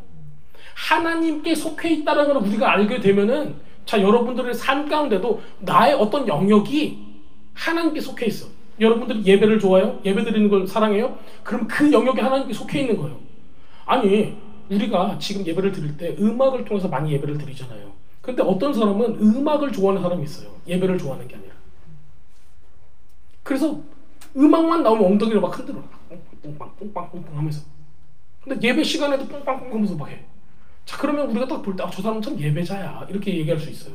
하나님께 속해 있다는 걸 우리가 알게 되면은, 자, 여러분들의 삶 가운데도 나의 어떤 영역이 하나님께 속해 있어. 여러분들이 예배를 좋아해요? 예배 드리는 걸 사랑해요? 그럼 그 영역이 하나님께 속해 있는 거예요. 아니, 우리가 지금 예배를 드릴 때 음악을 통해서 많이 예배를 드리잖아요. 근데 어떤 사람은 음악을 좋아하는 사람이 있어요. 예배를 좋아하는 게 아니라. 그래서 음악만 나오면 엉덩이를 막 흔들어. 뽕빵 하면서. 근데 예배 시간에도 뽕빵 하면서 막 해. 자, 그러면 우리가 딱 볼 때 저 사람은 참 예배자야 이렇게 얘기할 수 있어요.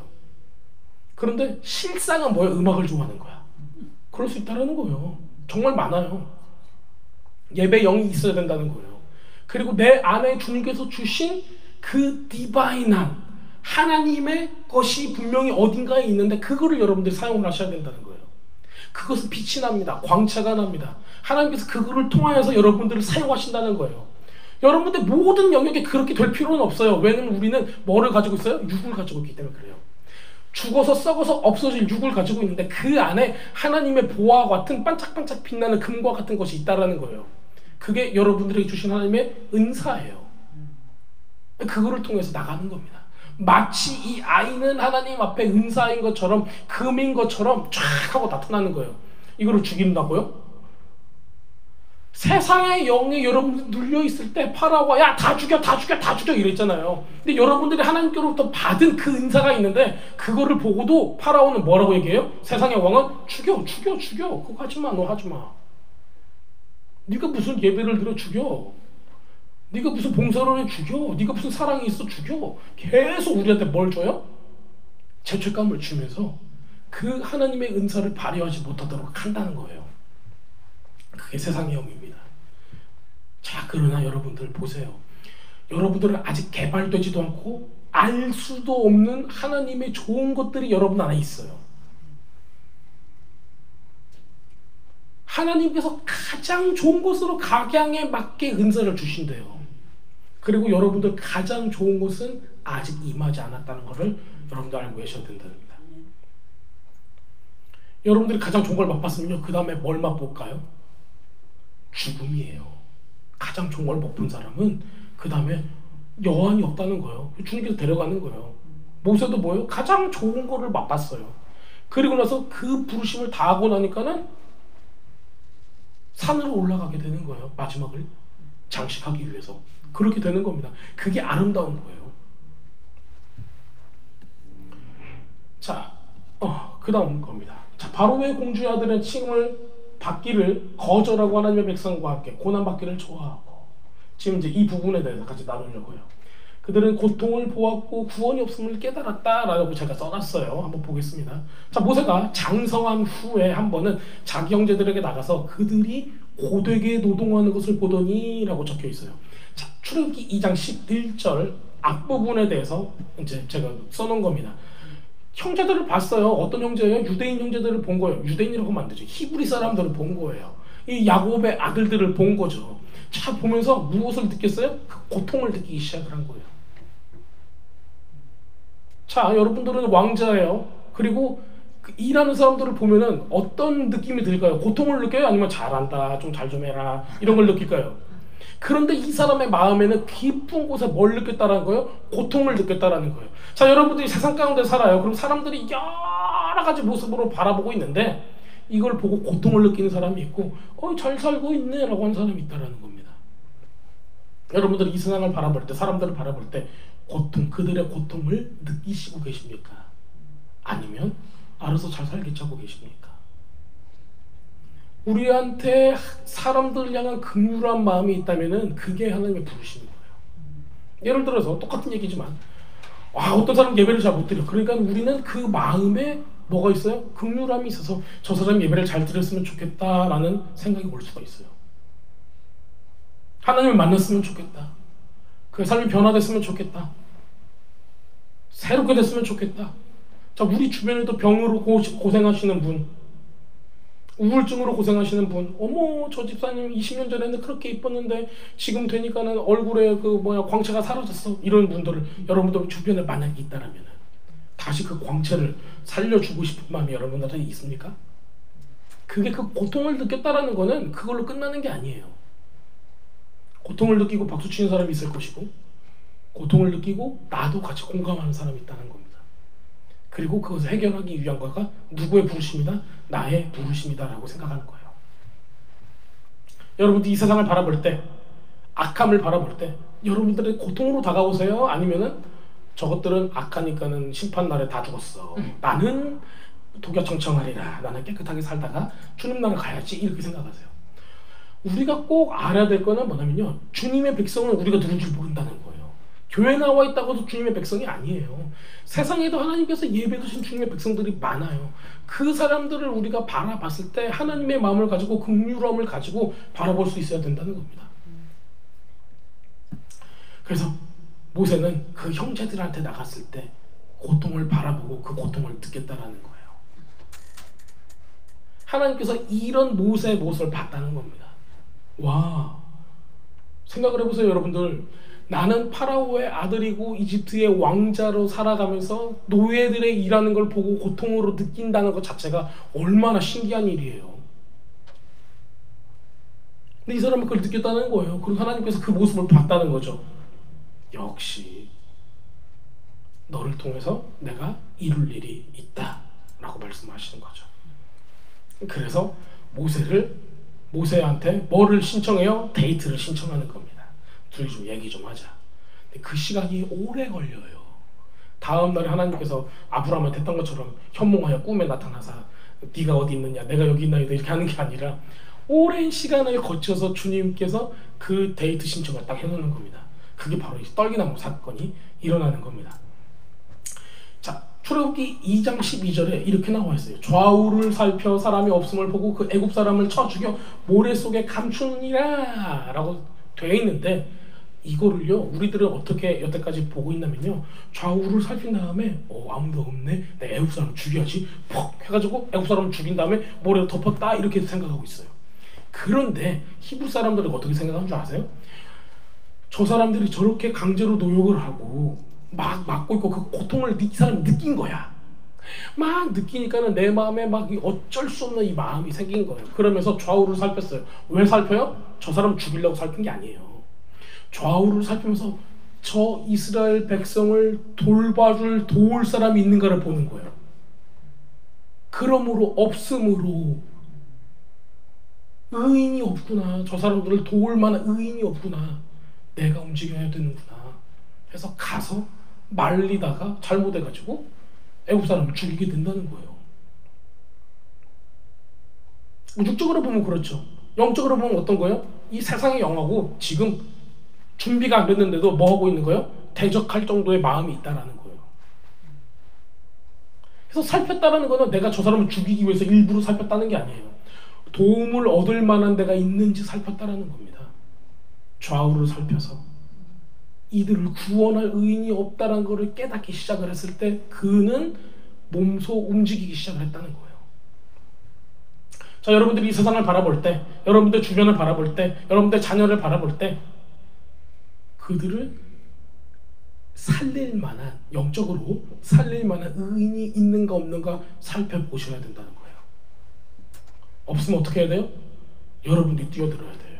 그런데 실상은 뭐야? 음악을 좋아하는 거야. 그럴 수 있다는 거예요. 정말 많아요. 예배 영이 있어야 된다는 거예요. 그리고 내 안에 주님께서 주신 그 디바인한 하나님의 것이 분명히 어딘가에 있는데 그거를 여러분들이 사용을 하셔야 된다는 거예요. 그것은 빛이 납니다. 광채가 납니다. 하나님께서 그거를 통하여서 여러분들을 사용하신다는 거예요. 여러분들 모든 영역에 그렇게 될 필요는 없어요. 왜냐면 우리는 뭐를 가지고 있어요? 육을 가지고 있기 때문에 그래요. 죽어서 썩어서 없어질 육을 가지고 있는데 그 안에 하나님의 보화와 같은 반짝반짝 빛나는 금과 같은 것이 있다라는 거예요. 그게 여러분들에게 주신 하나님의 은사예요. 그거를 통해서 나가는 겁니다. 마치 이 아이는 하나님 앞에 은사인 것처럼 금인 것처럼 쫙 하고 나타나는 거예요. 이거를 죽인다고요? 세상의 영에 여러분들 눌려있을 때 파라오가 야 다 죽여 다 죽여 다 죽여 이랬잖아요. 근데 여러분들이 하나님께로부터 받은 그 은사가 있는데 그거를 보고도 파라오는 뭐라고 얘기해요? 세상의 왕은 죽여 죽여 죽여 그거 하지마 너 하지마. 네가 무슨 예배를 드려 죽여. 네가 무슨 봉사를 해 죽여. 네가 무슨 사랑이 있어 죽여. 계속 우리한테 뭘 줘요? 죄책감을 주면서 그 하나님의 은사를 발휘하지 못하도록 한다는 거예요. 그게 세상의 영입니다. 자, 그러나 여러분들 보세요. 여러분들은 아직 개발되지도 않고 알 수도 없는 하나님의 좋은 것들이 여러분 안에 있어요. 하나님께서 가장 좋은 것으로 각양에 맞게 은사를 주신대요. 그리고 여러분들 가장 좋은 것은 아직 임하지 않았다는 것을 여러분들 알고 계셔야 된답니다. 여러분들이 가장 좋은 걸 맛봤으면요, 그 다음에 뭘 맛볼까요? 죽음이에요. 가장 좋은 걸 못 본 사람은 그 다음에 여한이 없다는 거예요. 주님께서 데려가는 거예요. 모세도 뭐예요? 가장 좋은 거를 맛봤어요. 그리고 나서 그 부르심을 다 하고 나니까는 산으로 올라가게 되는 거예요. 마지막을 장식하기 위해서. 그렇게 되는 겁니다. 그게 아름다운 거예요. 자, 그 다음 겁니다. 자, 바로의 공주의 아들은 칭을 받기를 거절하고 하나님의 백성과 함께 고난받기를 좋아하고, 지금 이제 이 부분에 대해서 같이 나누려고요. 그들은 고통을 보았고 구원이 없음을 깨달았다라고 제가 써놨어요. 한번 보겠습니다. 자, 모세가 장성한 후에 한 번은 자기 형제들에게 나가서 그들이 고되게 노동하는 것을 보더니 라고 적혀 있어요. 자, 출애굽기 2장 11절 앞부분에 대해서 이제 제가 써놓은 겁니다. 형제들을 봤어요. 어떤 형제예요? 유대인 형제들을 본 거예요. 유대인이라고 하면 안 되죠. 히브리 사람들을 본 거예요. 이 야곱의 아들들을 본 거죠. 자, 보면서 무엇을 느꼈어요? 그 고통을 느끼기 시작을 한 거예요. 자, 여러분들은 왕자예요. 그리고 그 일하는 사람들을 보면은 어떤 느낌이 들까요? 고통을 느껴요? 아니면 잘한다, 좀 잘 좀 해라, 이런 걸 느낄까요? 그런데 이 사람의 마음에는 깊은 곳에 뭘 느꼈다라는 거예요? 고통을 느꼈다라는 거예요. 자, 여러분들이 세상 가운데 살아요. 그럼 사람들이 여러 가지 모습으로 바라보고 있는데 이걸 보고 고통을 느끼는 사람이 있고 잘 살고 있네 라고 하는 사람이 있다라는 겁니다. 여러분들이 이 세상을 바라볼 때, 사람들을 바라볼 때 그들의 고통을 느끼시고 계십니까? 아니면 알아서 잘 살겠지 하고 계십니까? 우리한테 사람들을 향한 긍휼한 마음이 있다면은 그게 하나님의 부르시는 거예요. 예를 들어서 똑같은 얘기지만 어떤 사람 예배를 잘 못 드려. 그러니까 우리는 그 마음에 뭐가 있어요? 긍휼함이 있어서 저 사람 예배를 잘 드렸으면 좋겠다라는 생각이 올 수가 있어요. 하나님을 만났으면 좋겠다. 그 삶이 변화됐으면 좋겠다. 새롭게 됐으면 좋겠다. 자, 우리 주변에도 병으로 고생하시는 분, 우울증으로 고생하시는 분, 어머 저 집사님 20년 전에는 그렇게 이뻤는데 지금 되니까는 얼굴에 광채가 사라졌어. 이런 분들을 여러분들 주변에 만약에 있다라면 다시 그 광채를 살려주고 싶은 마음이 여러분들한테 있습니까? 그게 그 고통을 느꼈다라는 거는 그걸로 끝나는 게 아니에요. 고통을 느끼고 박수치는 사람이 있을 것이고, 고통을 느끼고 나도 같이 공감하는 사람이 있다는 겁니다. 그리고 그것을 해결하기 위한 거가 누구의 부르심이다? 나의 부르심이다 라고 생각하는 거예요. 여러분들 이 세상을 바라볼 때, 악함을 바라볼 때 여러분들의 고통으로 다가오세요? 아니면은 저것들은 악하니까는 심판날에 다 죽었어, 나는 독야청청하리라, 나는 깨끗하게 살다가 주님 나라 가야지, 이렇게 생각하세요? 우리가 꼭 알아야 될 거는 뭐냐면요, 주님의 백성은 우리가 누군지 모른다는 거예요. 교회 나와 있다고 해도 주님의 백성이 아니에요. 세상에도 하나님께서 예배 드신 주님의 백성들이 많아요. 그 사람들을 우리가 바라봤을 때 하나님의 마음을 가지고 긍휼함을 가지고 바라볼 수 있어야 된다는 겁니다. 그래서 모세는 그 형제들한테 나갔을 때 고통을 바라보고 그 고통을 느꼈다라는 거예요. 하나님께서 이런 모세의 모습을 봤다는 겁니다. 와, 생각을 해보세요, 여러분들. 나는 파라오의 아들이고 이집트의 왕자로 살아가면서 노예들의 일하는 걸 보고 고통으로 느낀다는 것 자체가 얼마나 신기한 일이에요. 근데 이 사람은 그걸 느꼈다는 거예요. 그리고 하나님께서 그 모습을 봤다는 거죠. 역시 너를 통해서 내가 이룰 일이 있다 라고 말씀하시는 거죠. 그래서 모세한테 뭐를 신청해요? 데이트를 신청하는 겁니다. 둘이 좀 얘기 좀 하자. 근데 그 시간이 오래 걸려요. 다음 날에 하나님께서 아브라함한테 했던 것처럼 현몽하여 꿈에 나타나서 네가 어디 있느냐, 내가 여기 있나 이렇게 하는 게 아니라 오랜 시간을 거쳐서 주님께서 그 데이트 신청을 딱 해놓는 겁니다. 그게 바로 이 떨기나무 사건이 일어나는 겁니다. 자, 출애굽기 2장 12절에 이렇게 나와 있어요. 좌우를 살펴 사람이 없음을 보고 그 애굽 사람을 쳐 죽여 모래 속에 감추니라 라고 되어 있는데, 이거를요 우리들은 어떻게 여태까지 보고 있냐면요, 좌우를 살핀 다음에 아무도 없네, 내 애굽 사람 죽여야지 퍽 해가지고 애굽 사람을 죽인 다음에 모래로 덮었다 이렇게 생각하고 있어요. 그런데 히브리 사람들은 어떻게 생각하는 줄 아세요? 저 사람들이 저렇게 강제로 노역을 하고 막 맞고 있고 그 고통을 이 사람이 느낀 거야. 막 느끼니까는 내 마음에 막 어쩔 수 없는 이 마음이 생긴 거예요. 그러면서 좌우를 살폈어요. 왜 살펴요? 저 사람 죽이려고 살핀 게 아니에요. 좌우를 살피면서 저 이스라엘 백성을 돌봐줄 도울 사람이 있는가를 보는 거예요. 그러므로 없음으로 의인이 없구나, 저 사람들을 도울 만한 의인이 없구나, 내가 움직여야 되는구나 해서 가서 말리다가 잘못해가지고 애국 사람을 죽이게 된다는 거예요. 육적으로 보면 그렇죠. 영적으로 보면 어떤 거예요? 이 세상의 영하고 지금 준비가 안 됐는데도 뭐 하고 있는 거예요? 대적할 정도의 마음이 있다라는 거예요. 그래서 살폈다라는 거는 내가 저 사람을 죽이기 위해서 일부러 살폈다는 게 아니에요. 도움을 얻을 만한 데가 있는지 살폈다라는 겁니다. 좌우를 살펴서 이들을 구원할 의인이 없다는 것을 깨닫기 시작을 했을 때 그는 몸소 움직이기 시작을 했다는 거예요. 자, 여러분들이 이 세상을 바라볼 때, 여러분들 주변을 바라볼 때, 여러분들 자녀를 바라볼 때 그들을 살릴 만한, 영적으로 살릴 만한 의인이 있는가 없는가 살펴보셔야 된다는 거예요. 없으면 어떻게 해야 돼요? 여러분들이 뛰어들어야 돼요.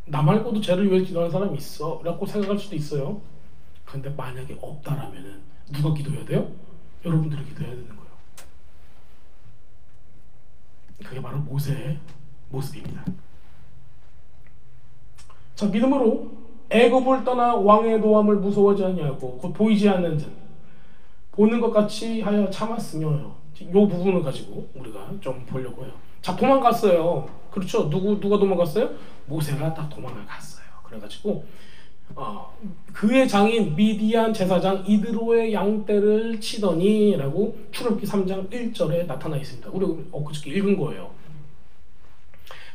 나 말고도 쟤를 위해 기도하는 사람이 있어 라고 생각할 수도 있어요. 그런데 만약에 없다라면 누가 기도해야 돼요? 여러분들이 기도해야 되는 거예요. 그게 바로 모세의 모습입니다. 자, 믿음으로 애굽을 떠나 왕의 노함을 무서워하지 아니하고 곧 보이지 않는 듯 보는 것 같이 하여 참았으며, 이 부분을 가지고 우리가 좀 보려고 해요. 자, 도망갔어요. 그렇죠? 누가 도망갔어요? 모세가 딱 도망을 갔어요. 그래가지고 그의 장인 미디안 제사장 이드로의 양떼를 치더니 라고 출애굽기 3장 1절에 나타나 있습니다. 우리 엊그저께 읽은 거예요.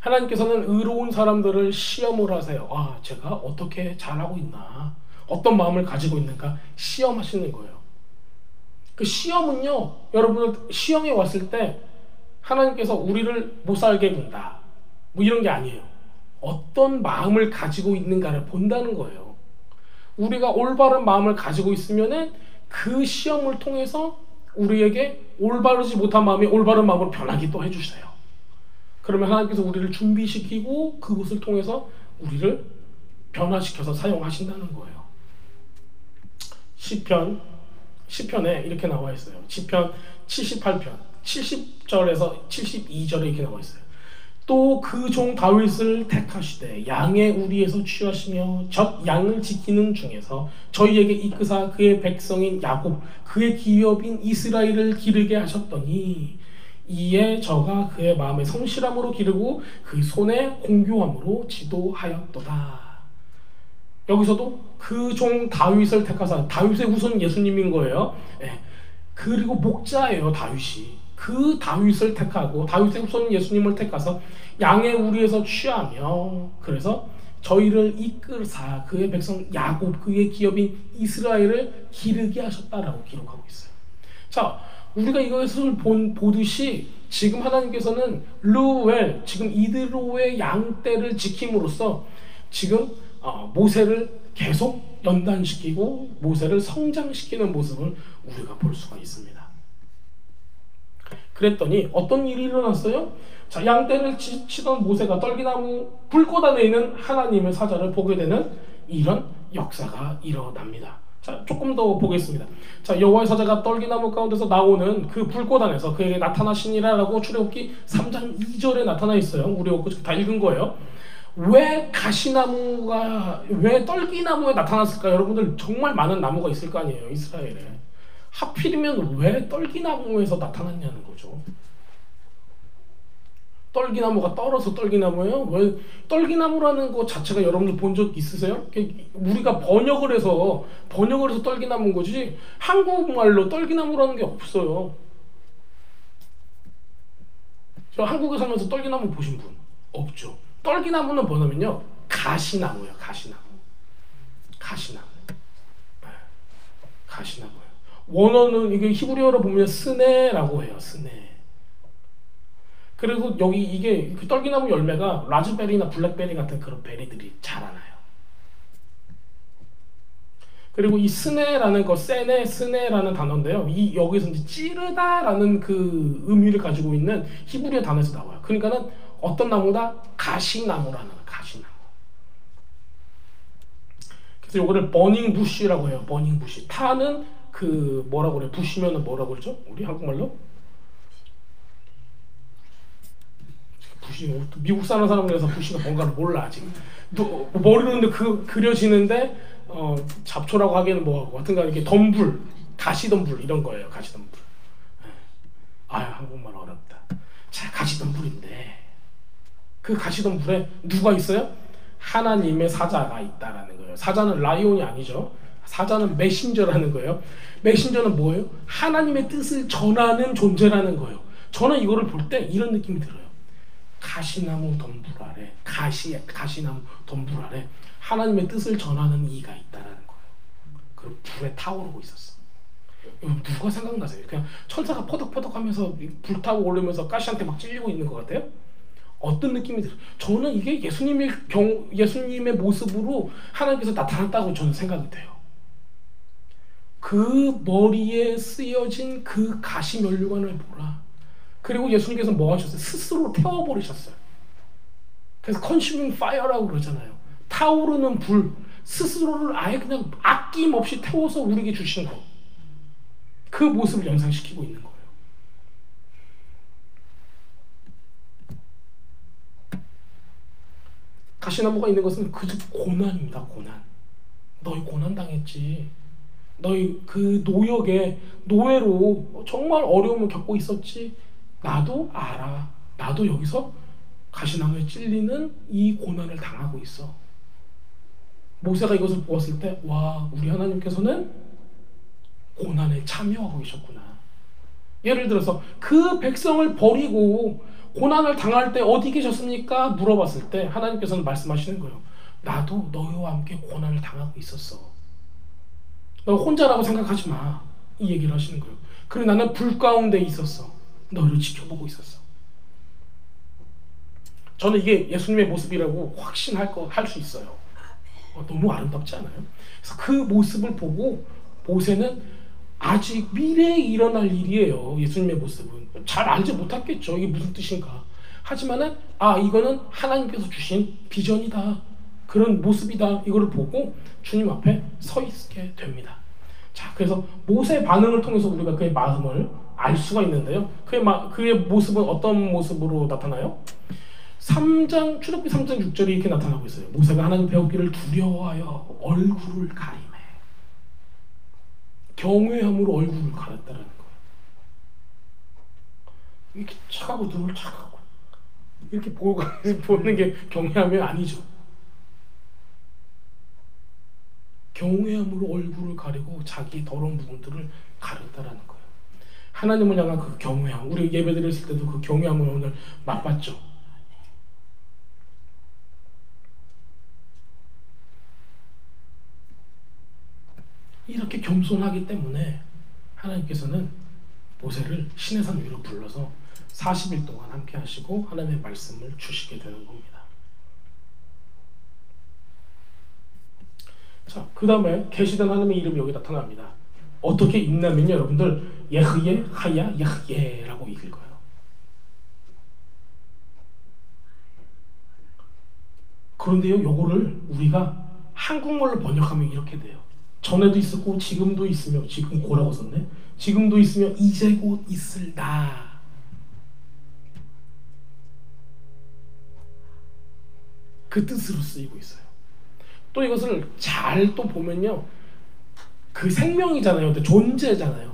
하나님께서는 의로운 사람들을 시험을 하세요. 제가 어떻게 잘하고 있나, 어떤 마음을 가지고 있는가 시험하시는 거예요. 그 시험은요, 여러분들 시험에 왔을 때 하나님께서 우리를 못 살게 군다 뭐 이런 게 아니에요. 어떤 마음을 가지고 있는가를 본다는 거예요. 우리가 올바른 마음을 가지고 있으면은 그 시험을 통해서 우리에게 올바르지 못한 마음이 올바른 마음으로 변하게 또 해주세요. 그러면 하나님께서 우리를 준비시키고 그것을 통해서 우리를 변화시켜서 사용하신다는 거예요. 시편에 이렇게 나와 있어요. 시편 78편 70절에서 72절에 이렇게 나와 있어요. 또 그 종 다윗을 택하시되 양의 우리에서 취하시며 젖 양을 지키는 중에서 저희에게 이끄사 그의 백성인 야곱 그의 기업인 이스라엘을 기르게 하셨더니 이에 저가 그의 마음에 성실함으로 기르고 그 손에 공교함으로 지도하였도다. 여기서도 그 종 다윗을 택하사, 다윗의 후손 예수님인 거예요. 그리고 목자예요, 다윗이. 그 다윗을 택하고 다윗의 후손 예수님을 택하서 양의 우리에서 취하며 그래서 저희를 이끌사 그의 백성 야곱 그의 기업인 이스라엘을 기르게 하셨다라고 기록하고 있어요. 자, 우리가 이것을 보듯이 지금 하나님께서는 르우엘, 지금 이드로의 양떼를 지킴으로써 지금 모세를 계속 연단시키고 모세를 성장시키는 모습을 우리가 볼 수가 있습니다. 그랬더니 어떤 일이 일어났어요? 자, 양떼를 치던 모세가 떨기나무 불꽃 안에 있는 하나님의 사자를 보게 되는 이런 역사가 일어납니다. 자, 조금 더 보겠습니다. 자, 여호와의 사자가 떨기나무 가운데서 나오는 그 불꽃 안에서 그에게 나타나시니라라고 출애굽기 3장 2절에 나타나 있어요. 우리 다 읽은 거예요. 왜 떨기나무에 나타났을까? 여러분들 정말 많은 나무가 있을 거 아니에요, 이스라엘에. 하필이면 왜 떨기나무에서 나타났냐는 거죠. 떨기나무가 떨어서 떨기나무예요? 왜 떨기나무라는 것 자체가 여러분들 본 적 있으세요? 우리가 번역을 해서 떨기나무인 거지 한국말로 떨기나무라는 게 없어요. 저 한국에 살면서 떨기나무 보신 분 없죠? 떨기나무는 뭐냐면요, 가시나무예요. 가시나무. 가시나무예요. 원어는 이게 히브리어로 보면 스네라고 해요. 스네. 그리고 여기 이게 그 떨기나무 열매가 라즈베리나 블랙베리 같은 그런 베리들이 자라나요. 그리고 이 스네라는 거, 스네라는 단어인데요. 이 여기서 이제 찌르다라는 그 의미를 가지고 있는 히브리어 단어에서 나와요. 그러니까는 어떤 나무다? 가시나무라는 가시나무. 그래서 요거를 버닝 부시라고 해요. 버닝 부시. 타는 그 뭐라고 그래? 부시면은 뭐라고 그러죠? 우리 한국말로? 부시. 미국 사는 사람들에서 부시가 뭔가를 몰라 지금. 모르는데 그려지는데 잡초라고 하기에는 뭐하고 하여튼간 이렇게 덤불, 가시덤불 이런 거예요. 가시덤불. 아유, 한국말 어렵다. 자, 가시덤불인데 그 가시덤불에 누가 있어요? 하나님의 사자가 있다라는 거예요. 사자는 라이온이 아니죠. 사자는 메신저라는 거예요. 메신저는 뭐예요? 하나님의 뜻을 전하는 존재라는 거예요. 저는 이거를 볼 때 이런 느낌이 들어요. 가시나무 덤불 아래, 가시나무 덤불 아래 하나님의 뜻을 전하는 이가 있다라는 거예요. 그리고 불에 타오르고 있었어. 누가 생각나세요? 그냥 천사가 퍼덕퍼덕하면서 불타고 오르면서 가시한테 막 찔리고 있는 것 같아요? 어떤 느낌이 들어요? 저는 이게 예수님의 모습으로 하나님께서 나타났다고 저는 생각이 돼요. 그 머리에 쓰여진 그 가시 면류관을 보라. 그리고 예수님께서 뭐 하셨어요? 스스로 태워버리셨어요. 그래서 consuming fire라고 그러잖아요. 타오르는 불, 스스로를 아예 그냥 아낌없이 태워서 우리에게 주신 것. 그 모습을 연상시키고 있는 거예요. 가시나무가 있는 것은 그 고난입니다. 고난. 너희 고난 당했지. 너희 그 노예로 정말 어려움을 겪고 있었지. 나도 알아. 나도 여기서 가시나무에 찔리는 이 고난을 당하고 있어. 모세가 이것을 보았을 때, 와, 우리 하나님께서는 고난에 참여하고 계셨구나. 예를 들어서 그 백성을 버리고 고난을 당할 때 어디 계셨습니까? 물어봤을 때 하나님께서는 말씀하시는 거예요. 나도 너희와 함께 고난을 당하고 있었어. 너 혼자라고 생각하지 마. 이 얘기를 하시는 거예요. 그리고 나는 불 가운데 있었어. 너희를 지켜보고 있었어. 저는 이게 예수님의 모습이라고 확신할 수 있어요. 너무 아름답지 않아요? 그래서 그 모습을 보고 모세는 아직 미래에 일어날 일이에요. 예수님의 모습은 잘 알지 못했겠죠. 이게 무슨 뜻인가. 하지만은 이거는 하나님께서 주신 비전이다. 그런 모습이다. 이거를 보고 주님 앞에 서 있게 됩니다. 자, 그래서 모세의 반응을 통해서 우리가 그의 마음을 알 수가 있는데요. 그의 모습은 어떤 모습으로 나타나요? 출애굽기 3장 6절이 이렇게 나타나고 있어요. 모세가 하나님 배우기를 두려워하여 얼굴을 가리매. 경외함으로 얼굴을 가렸다라는 거예요. 이렇게 착하고 눈을 착하고 이렇게 보는 게 경외함이 아니죠. 경외함으로 얼굴을 가리고 자기 더러운 부분들을 가렸다라는 거예요. 하나님을 향한 그 경외함, 우리 예배드렸을 때도 그 경외함을 오늘 맛봤죠. 이렇게 겸손하기 때문에 하나님께서는 모세를 시내 산 위로 불러서 40일 동안 함께 하시고 하나님의 말씀을 주시게 되는 겁니다. 자, 그 다음에 계시된 하나님의 이름이 여기 나타납니다. 어떻게 읽냐면요, 여러분들 예흐예, 하야, 예흐예라고 읽을 거예요. 그런데요, 요거를 우리가 한국말로 번역하면 이렇게 돼요. 전에도 있었고 지금도 있으며, 지금 고라고 썼네. 지금도 있으며 이제 곧 있을다. 그 뜻으로 쓰이고 있어요. 또 이것을 잘 또 보면요, 그 생명이잖아요. 근데 존재잖아요.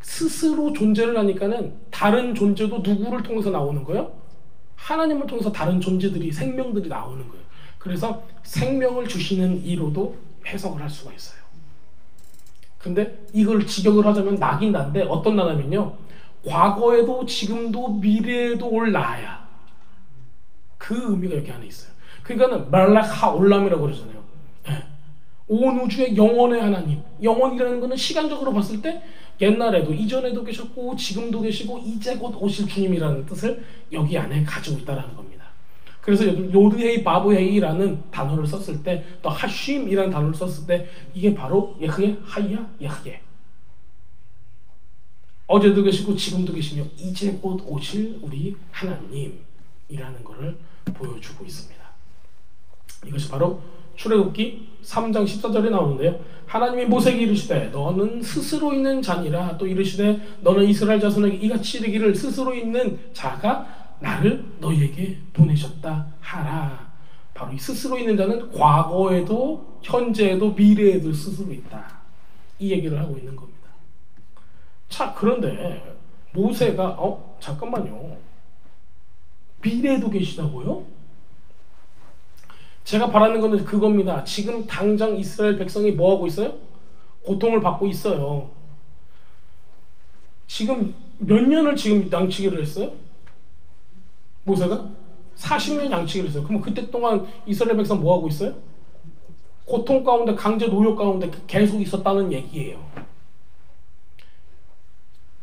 스스로 존재를 하니까는 다른 존재도 누구를 통해서 나오는 거예요? 하나님을 통해서 다른 존재들이, 생명들이 나오는 거예요. 그래서 생명을 주시는 이로도 해석을 할 수가 있어요. 근데 이걸 직역을 하자면 나긴 난데, 어떤 나냐면요, 과거에도 지금도 미래에도 올 나야. 그 의미가 여기 안에 있어요. 그러니까는 말락 하올람이라고 그러잖아요. 네. 온 우주의 영원의 하나님. 영원이라는 것은 시간적으로 봤을 때 옛날에도, 이전에도 계셨고 지금도 계시고 이제 곧 오실 주님이라는 뜻을 여기 안에 가지고 있다는 겁니다. 그래서 요드헤이 바브헤이라는 단어를 썼을 때, 또 하쉼이라는 단어를 썼을 때 이게 바로 예흐예, 하야, 예흐예. 어제도 계시고 지금도 계시며 이제 곧 오실 우리 하나님이라는 것을 보여주고 있습니다. 이것이 바로 출애굽기 3장 14절에 나오는데요. 하나님이 모세에게 이르시되 너는 스스로 있는 자니라. 또 이르시되 너는 이스라엘 자손에게 이같이 이르기를 스스로 있는 자가 나를 너희에게 보내셨다 하라. 바로 이 스스로 있는 자는 과거에도 현재에도 미래에도 스스로 있다. 이 얘기를 하고 있는 겁니다. 자, 그런데 모세가 잠깐만요. 미래에도 계시다고요? 제가 바라는 것은 그겁니다. 지금 당장 이스라엘 백성이 뭐하고 있어요? 고통을 받고 있어요. 지금 몇 년을 지금 양치기를 했어요? 모세가? 40년 양치기를 했어요. 그럼 그때 동안 이스라엘 백성 뭐하고 있어요? 고통 가운데, 강제 노역 가운데 계속 있었다는 얘기예요.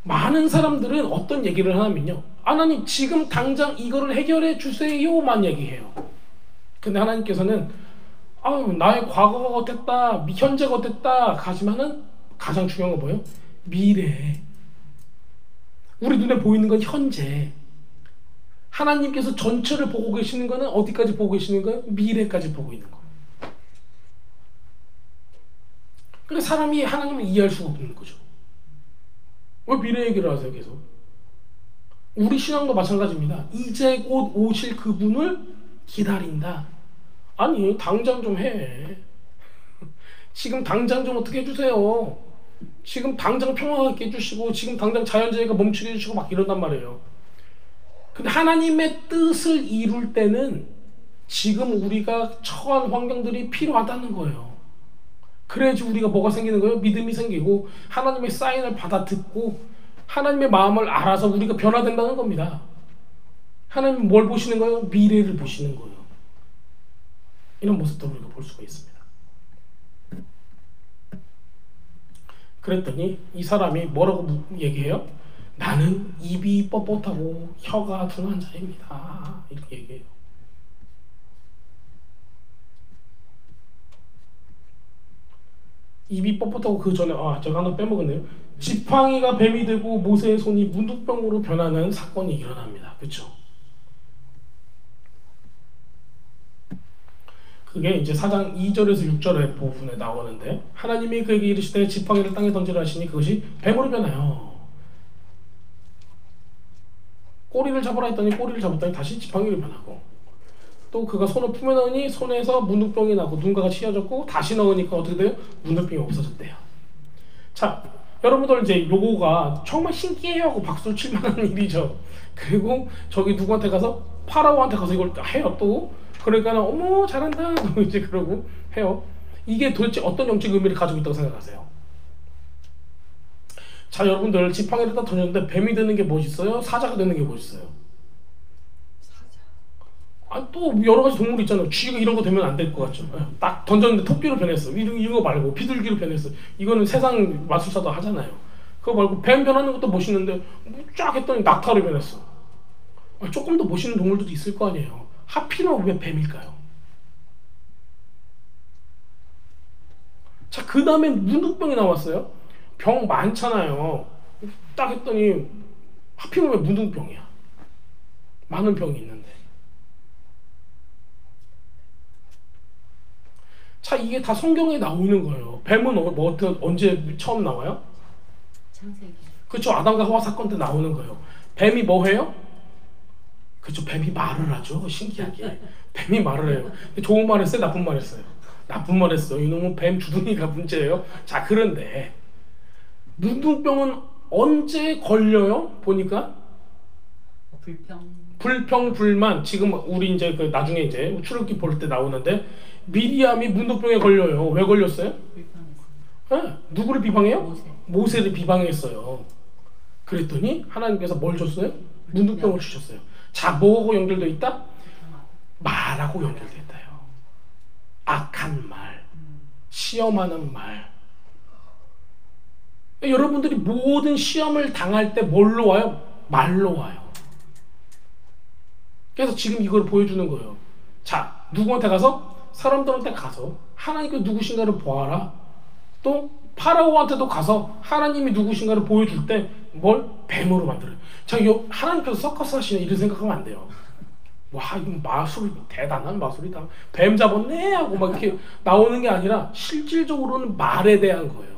많은 사람들은 어떤 얘기를 하냐면요, 하나님 지금 당장 이거를 해결해 주세요만 얘기해요. 근데 하나님께서는 나의 과거가 어땠다, 현재가 어땠다 하지만은 가장 중요한 건 뭐예요? 미래. 우리 눈에 보이는 건 현재. 하나님께서 전체를 보고 계시는 거는 어디까지 보고 계시는 거예요? 미래까지 보고 있는 거예요. 그러니까 사람이 하나님을 이해할 수가 없는 거죠. 왜 미래 얘기를 하세요, 계속? 우리 신앙도 마찬가지입니다. 이제 곧 오실 그분을 기다린다. 아니, 당장 좀 해. 지금 당장 좀 어떻게 해주세요. 지금 당장 평화가 있게 해주시고 지금 당장 자연재해가 멈추게 해주시고 막 이런단 말이에요. 근데 하나님의 뜻을 이룰 때는 지금 우리가 처한 환경들이 필요하다는 거예요. 그래야지 우리가 뭐가 생기는 거예요? 믿음이 생기고 하나님의 사인을 받아 듣고 하나님의 마음을 알아서 우리가 변화된다는 겁니다. 하나님은 뭘 보시는 거예요? 미래를 보시는 거예요. 이런 모습도 우리가 볼 수가 있습니다. 그랬더니 이 사람이 뭐라고 얘기해요? 나는 입이 뻣뻣하고 혀가 둔한 자입니다. 이렇게 얘기해요. 입이 뻣뻣하고, 그 전에 제가 하나 빼먹었네요. 지팡이가 뱀이 되고 모세의 손이 문둥병으로 변하는 사건이 일어납니다. 그렇죠? 그게 이제 4장 2절에서 6절의 부분에 나오는데, 하나님이 그에게 이르시되 지팡이를 땅에 던지라 하시니 그것이 뱀으로 변하여. 꼬리를 잡으라 했더니 꼬리를 잡았더니 다시 지팡이로 변하고, 또 그가 손을 품에 넣으니 손에서 문둥병이 나고 눈가가 치어졌고, 다시 넣으니까 어떻게 돼요? 문둥병이 없어졌대요. 자, 여러분들 이제 요거가 정말 신기해하고 박수를 칠 만한 일이죠. 그리고 저기 누구한테 가서, 파라오한테 가서 이걸 해요. 또 그러니까 어머 잘한다 이제 그러고 해요. 이게 도대체 어떤 영적 의미를 가지고 있다고 생각하세요? 자, 여러분들 지팡이를 딱 던졌는데 뱀이 되는 게 멋있어요? 사자가 되는 게 멋있어요? 사자. 또 여러 가지 동물 있잖아요. 쥐가 이런 거 되면 안 될 것 같죠. 딱 던졌는데 토끼로 변했어. 이런 거 말고 비둘기로 변했어. 이거는 세상 마술사도 하잖아요. 그거 말고 뱀 변하는 것도 멋있는데 쫙 했더니 낙타로 변했어. 조금 더 멋있는 동물들도 있을 거 아니에요. 하필이면 왜 뱀일까요? 자, 그 다음에 문둥병이 나왔어요. 병 많잖아요. 딱 했더니 하필이면 왜 문둥병이야? 많은 병이 있는데. 자, 이게 다 성경에 나오는 거예요. 뱀은 언제 처음 나와요? 창세기. 그렇죠. 아담과 하와 사건 때 나오는 거예요. 뱀이 뭐 해요? 그렇죠. 뱀이 말을 하죠. 신기하게. 뱀이 말을 해요. 좋은 말 했어요? 나쁜 말 했어요? 나쁜 말 했어요. 이놈은 뱀 주둥이가 문제예요. 자, 그런데 문둥병은 언제 걸려요? 보니까 불평불만. 지금 우리 이제 그 나중에 이제 출애굽기 볼 때 나오는데 미리암이 문둥병에 걸려요. 왜 걸렸어요? 네. 누구를 비방해요? 모세를 비방했어요. 그랬더니 하나님께서 뭘 줬어요? 문둥병을 주셨어요. 자, 뭐하고 연결되어 있다? 말하고 연결되어 있다요. 악한 말, 시험하는 말. 여러분들이 모든 시험을 당할 때 뭘로 와요? 말로 와요. 그래서 지금 이걸 보여주는 거예요. 자, 누구한테 가서? 사람들한테 가서 하나님께 누구신가를 보아라. 또 파라오한테도 가서 하나님이 누구신가를 보여줄 때 뭘? 뱀으로 만들어요. 자, 하나님께서 서커스 하시네 이런 생각하면 안 돼요. 와, 이거 마술, 대단한 마술이다. 뱀 잡았네 하고 막 이렇게 나오는 게 아니라 실질적으로는 말에 대한 거예요.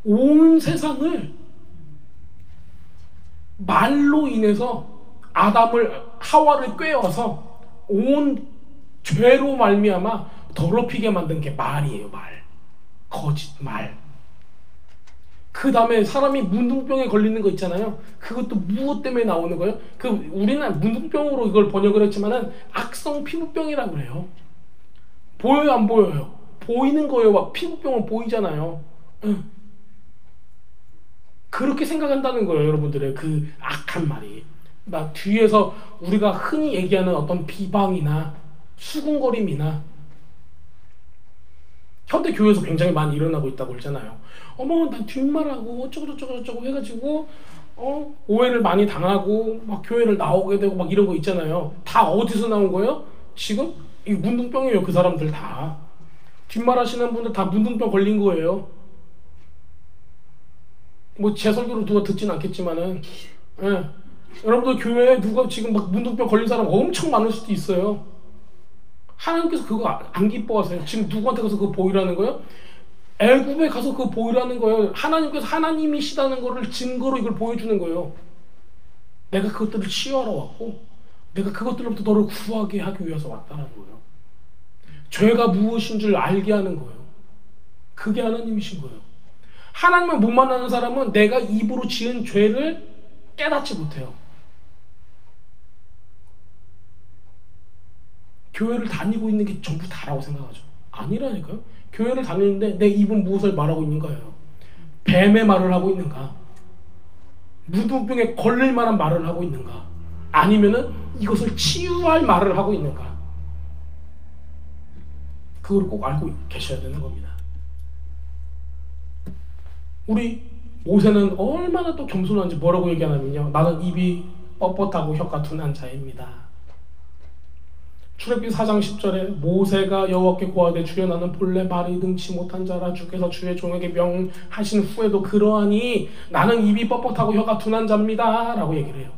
온 세상을 말로 인해서 하와를 꿰어서 온 죄로 말미암아 더럽히게 만든 게 말이에요. 말. 거짓말. 그 다음에 사람이 문둥병에 걸리는 거 있잖아요. 그것도 무엇 때문에 나오는 거예요? 우리는 문둥병으로 이걸 번역을 했지만은 악성 피부병이라고 그래요. 보여요, 안 보여요? 보이는 거예요. 피부병은 보이잖아요. 응. 그렇게 생각한다는 거예요, 여러분들의 그 악한 말이. 막 뒤에서 우리가 흔히 얘기하는 어떤 비방이나 수군거림이나 현대 교회에서 굉장히 많이 일어나고 있다고 그러잖아요. 어머, 난 뒷말하고 어쩌고 해가지고 오해를 많이 당하고 막 교회를 나오게 되고 막 이런 거 있잖아요. 다 어디서 나온 거예요? 지금 이 문둥병이에요. 그 사람들 다 뒷말하시는 분들 다 문둥병 걸린 거예요. 뭐 제 설교를 누가 듣진 않겠지만은, 예. 여러분들 교회에 누가 지금 막 문둥병 걸린 사람 엄청 많을 수도 있어요. 하나님께서 그거 안 기뻐하세요. 지금 누구한테 가서 그거 보이라는 거예요? 애굽에 가서 그거 보이라는 거예요. 하나님께서 하나님이시다는 거를 증거로 이걸 보여주는 거예요. 내가 그것들을 치유하러 왔고 내가 그것들로부터 너를 구하게 하기 위해서 왔다는 거예요. 죄가 무엇인 줄 알게 하는 거예요. 그게 하나님이신 거예요. 하나님을 못 만나는 사람은 내가 입으로 지은 죄를 깨닫지 못해요. 교회를 다니고 있는 게 전부 다라고 생각하죠. 아니라니까요. 교회를 다니는데 내 입은 무엇을 말하고 있는 거예요? 뱀의 말을 하고 있는가? 문둥병에 걸릴 만한 말을 하고 있는가? 아니면은 이것을 치유할 말을 하고 있는가? 그걸 꼭 알고 계셔야 되는 겁니다. 우리 모세는 얼마나 또 겸손한지 뭐라고 얘기하냐면요. 나는 입이 뻣뻣하고 혀가 둔한 자입니다. 출애굽기 4장 10절에 모세가 여호와께 고하되 주여 나는 본래 말이 능치 못한 자라 주께서 주의 종에게 명하신 후에도 그러하니 나는 입이 뻣뻣하고 혀가 둔한 자입니다 라고 얘기를 해요.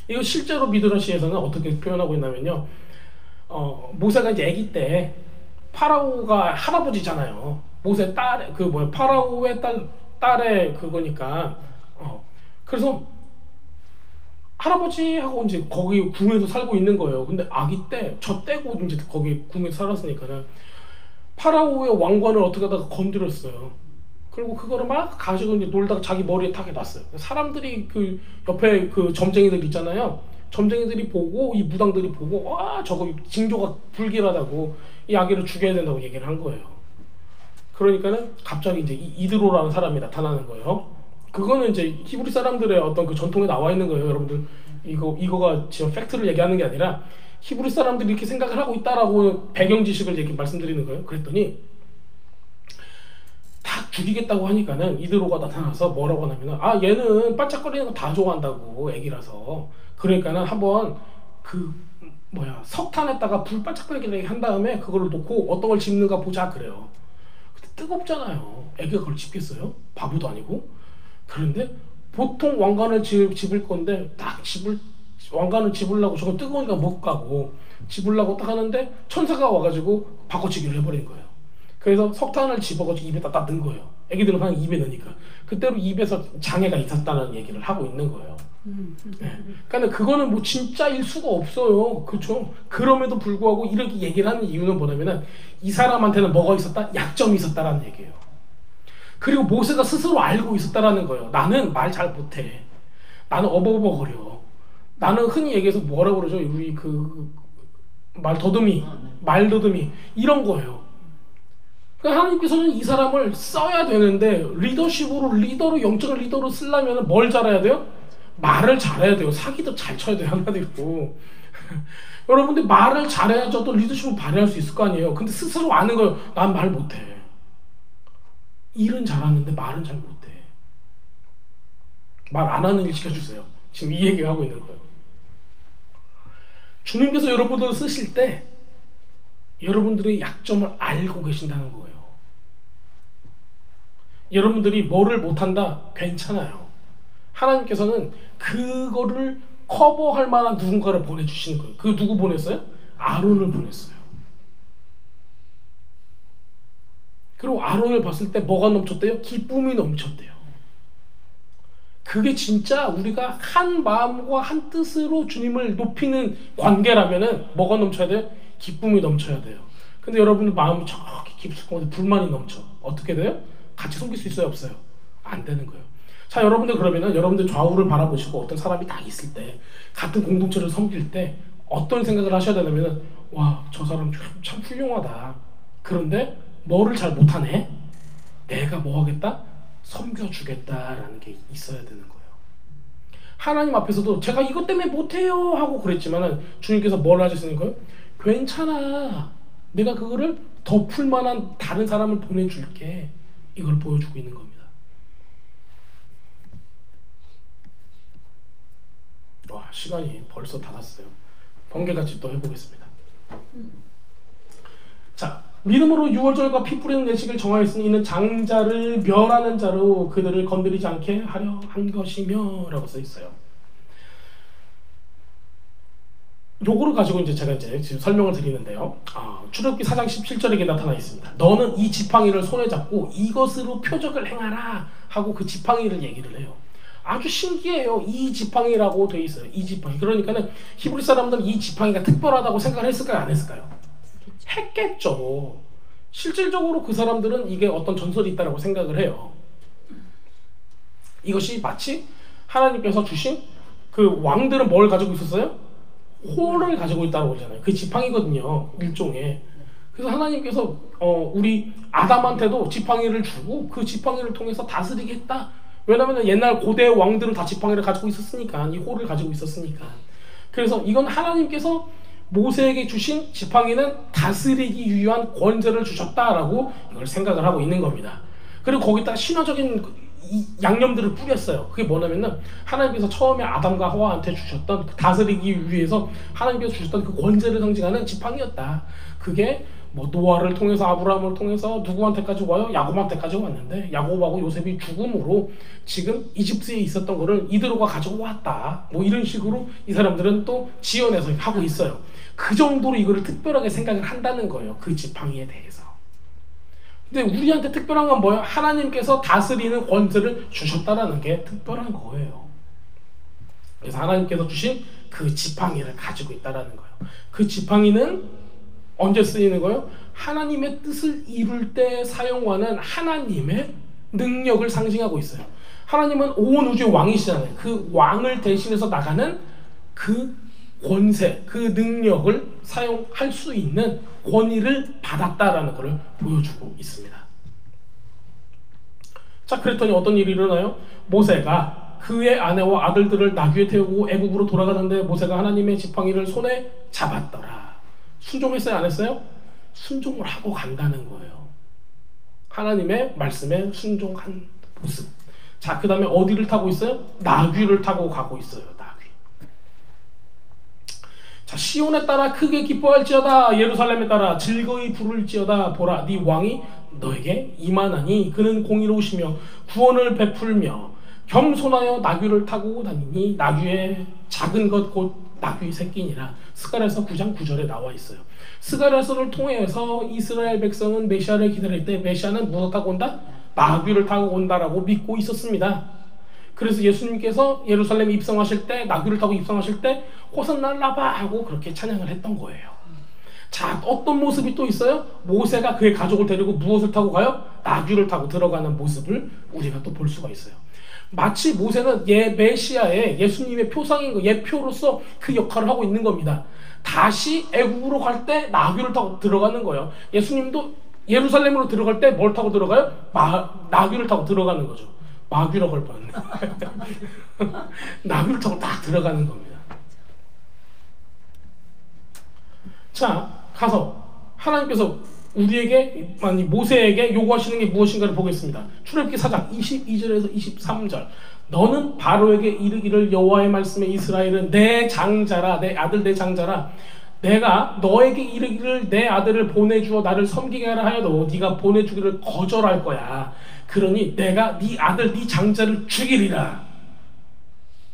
이거 실제로 미드라시에서는 어떻게 표현하고 있냐면요, 모세가 이제 아기 때 파라오가 할아버지잖아요. 모세 딸, 파라오의 딸의 그거니까, 그래서 할아버지하고 이제 거기 궁에서 살고 있는 거예요. 근데 아기 때 저 떼고 이제 거기 궁에서 살았으니까는 파라오의 왕관을 어떻게 하다가 건드렸어요. 그리고 그거를 막 가지고 이제 놀다가 자기 머리에 탁 해놨어요. 사람들이 그 옆에 그 점쟁이들 있잖아요. 점쟁이들이 보고 이 무당들이 보고 와 저거 징조가 불길하다고 이 아기를 죽여야 된다고 얘기를 한 거예요. 그러니까는 갑자기 이제 이드로라는 사람이 나타나는 거예요. 그거는 이제 히브리 사람들의 어떤 그 전통에 나와 있는 거예요. 여러분들 이거가 지금 팩트를 얘기하는 게 아니라 히브리 사람들이 이렇게 생각을 하고 있다라고 배경 지식을 이렇게 말씀드리는 거예요. 그랬더니 다 죽이겠다고 하니까는 이드로가 나타나서 뭐라고 하냐면은 얘는 반짝거리는 거 다 좋아한다고 애기라서 그러니까는 한번 그 석탄에다가 불 반짝반짝하게 한 다음에 그걸 놓고 어떤 걸 집는가 보자 그래요. 근데 뜨겁잖아요. 애기가 그걸 집겠어요? 바보도 아니고. 그런데 보통 왕관을 집을 건데 왕관을 집으려고 저거 뜨거우니까 못 가고 집으려고 딱 하는데 천사가 와가지고 바꿔치기를 해버린 거예요. 그래서 석탄을 집어가지고 입에다 딱 넣은 거예요. 애기들은 그냥 입에 넣으니까. 그때로 입에서 장애가 있었다는 얘기를 하고 있는 거예요. 네. 그러니까 그거는 뭐 진짜일 수가 없어요. 그렇죠? 그럼에도 불구하고 이렇게 얘기를 하는 이유는 뭐냐면은 이 사람한테는 뭐가 있었다? 약점이 있었다라는 얘기예요. 그리고 모세가 스스로 알고 있었다라는 거예요. 나는 말 잘 못해. 나는 어버버거려. 나는 흔히 얘기해서 뭐라고 그러죠? 우리 말더듬이 이런 거예요. 그러니까 하나님께서는 이 사람을 써야 되는데 리더로 영적인 리더로 쓰려면 뭘 잘해야 돼요? 말을 잘해야 돼요. 사기도 잘 쳐야 돼요. 한마디로. 여러분들 말을 잘해야 저도 리더십을 발휘할 수 있을 거 아니에요. 근데 스스로 아는 거예요. 난 말 못해. 일은 잘하는데 말은 잘 못해. 말 안 하는 일 시켜주세요. 지금 이 얘기를 하고 있는 거예요. 주님께서 여러분들을 쓰실 때 여러분들의 약점을 알고 계신다는 거예요. 여러분들이 뭐를 못한다? 괜찮아요. 하나님께서는 그거를 커버할 만한 누군가를 보내주시는 거예요. 그 누구 보냈어요? 아론을 보냈어요. 그리고 아론을 봤을 때 뭐가 넘쳤대요? 기쁨이 넘쳤대요. 그게 진짜 우리가 한 마음과 한 뜻으로 주님을 높이는 관계라면은 뭐가 넘쳐야 돼요? 기쁨이 넘쳐야 돼요. 근데 여러분들 마음이 저렇게 깊숙한데 불만이 넘쳐. 어떻게 돼요? 같이 섬길 수 있어요? 없어요? 안 되는 거예요. 자, 여러분들 그러면은 여러분들 좌우를 바라보시고 어떤 사람이 딱 있을 때 같은 공동체를 섬길 때 어떤 생각을 하셔야 되냐면은 와, 저 사람 참 훌륭하다. 그런데 뭐를 잘 못하네? 내가 뭐 하겠다? 섬겨주겠다라는 게 있어야 되는 거예요. 하나님 앞에서도 제가 이것 때문에 못해요 하고 그랬지만은 주님께서 뭘 하셨는 거예요? 괜찮아. 내가 그거를 덮을 만한 다른 사람을 보내줄게. 이걸 보여주고 있는 겁니다. 와, 시간이 벌써 다 났어요. 번개같이 또 해보겠습니다. 자, 믿음으로 유월절과 피 뿌리는 예식을 정하였으니 이는 장자를 멸하는 자로 그들을 건드리지 않게 하려 한 것이며 라고 써 있어요. 요거를 가지고 이제 제가 지금 설명을 드리는데요. 출애굽기 4장 17절에 나타나 있습니다. 너는 이 지팡이를 손에 잡고 이것으로 표적을 행하라 하고 그 지팡이를 얘기를 해요. 아주 신기해요. 이 지팡이라고 돼 있어요. 이 지팡이. 그러니까는 히브리 사람들은 이 지팡이가 특별하다고 생각을 했을까요? 안 했을까요? 했겠죠. 실질적으로 그 사람들은 이게 어떤 전설이 있다고 생각을 해요. 이것이 마치 하나님께서 주신 그 왕들은 뭘 가지고 있었어요? 호를 가지고 있다고 그러잖아요. 그 지팡이거든요. 일종의. 그래서 하나님께서 우리 아담한테도 지팡이를 주고 그 지팡이를 통해서 다스리게 했다. 왜냐하면 옛날 고대 왕들은 다 지팡이를 가지고 있었으니까, 이 호를 가지고 있었으니까. 그래서 이건 하나님께서 모세에게 주신 지팡이는 다스리기 위한 권세를 주셨다라고 이걸 생각을 하고 있는 겁니다. 그리고 거기다 신화적인 양념들을 뿌렸어요. 그게 뭐냐면은 하나님께서 처음에 아담과 하와한테 주셨던 다스리기 위해서 하나님께서 주셨던 그 권세를 상징하는 지팡이였다. 그게 뭐 노아를 통해서 아브라함을 통해서 누구한테까지 와요? 야곱한테까지 왔는데 야곱하고 요셉이 죽음으로 지금 이집트에 있었던 거를 이드로가 가지고 왔다. 뭐 이런 식으로 이 사람들은 또 지어내서 하고 있어요. 그 정도로 이거를 특별하게 생각을 한다는 거예요. 그 지팡이에 대해서. 근데 우리한테 특별한 건 뭐예요? 하나님께서 다스리는 권세를 주셨다라는 게 특별한 거예요. 그래서 하나님께서 주신 그 지팡이를 가지고 있다라는 거예요. 그 지팡이는 언제 쓰이는 거예요? 하나님의 뜻을 이룰 때 사용하는 하나님의 능력을 상징하고 있어요. 하나님은 온 우주의 왕이시잖아요. 그 왕을 대신해서 나가는 그 권세, 그 능력을 사용할 수 있는 권위를 받았다라는 것을 보여주고 있습니다. 자, 그랬더니 어떤 일이 일어나요? 모세가 그의 아내와 아들들을 나귀에 태우고 애굽으로 돌아가는데 모세가 하나님의 지팡이를 손에 잡았더라. 순종했어요? 안 했어요? 순종을 하고 간다는 거예요. 하나님의 말씀에 순종한 모습. 자, 그 다음에 어디를 타고 있어요? 나귀를 타고 가고 있어요. 나귀. 자, 시온에 따라 크게 기뻐할지어다. 예루살렘에 따라 즐거이 부를지어다. 보라, 네 왕이 너에게 임하나니 그는 공의로우시며 구원을 베풀며 겸손하여 나귀를 타고 다니니 나귀의 작은 것 곧 나귀 새끼니라. 스가랴서 9장 9절에 나와 있어요. 스가랴서를 통해서 이스라엘 백성은 메시아를 기다릴 때 메시아는 무엇 타고 온다? 나귀를 타고 온다라고 믿고 있었습니다. 그래서 예수님께서 예루살렘에 입성하실 때, 나귀를 타고 입성하실 때 호산나 라바 하고 그렇게 찬양을 했던 거예요. 자, 어떤 모습이 또 있어요? 모세가 그의 가족을 데리고 무엇을 타고 가요? 나귀를 타고 들어가는 모습을 우리가 또 볼 수가 있어요. 마치 모세는 메시아의 예수님의 표상인 거, 예표로서 그 역할을 하고 있는 겁니다. 다시 애국으로 갈 때 나귀를 타고 들어가는 거예요. 예수님도 예루살렘으로 들어갈 때 뭘 타고 들어가요? 나귀를 타고 들어가는 거죠. 마귀라고 할 뻔했네. 나귀를 타고 딱 들어가는 겁니다. 자, 가서 하나님께서 우리에게, 아니 모세에게 요구하시는 게 무엇인가를 보겠습니다. 출애굽기 4장 22절에서 23절. 너는 바로에게 이르기를 여호와의 말씀에 이스라엘은 내 장자라, 내 아들 내 장자라. 내가 너에게 이르기를 내 아들을 보내주어 나를 섬기게 하라 하여도 네가 보내주기를 거절할 거야. 그러니 내가 네 아들 네 장자를 죽이리라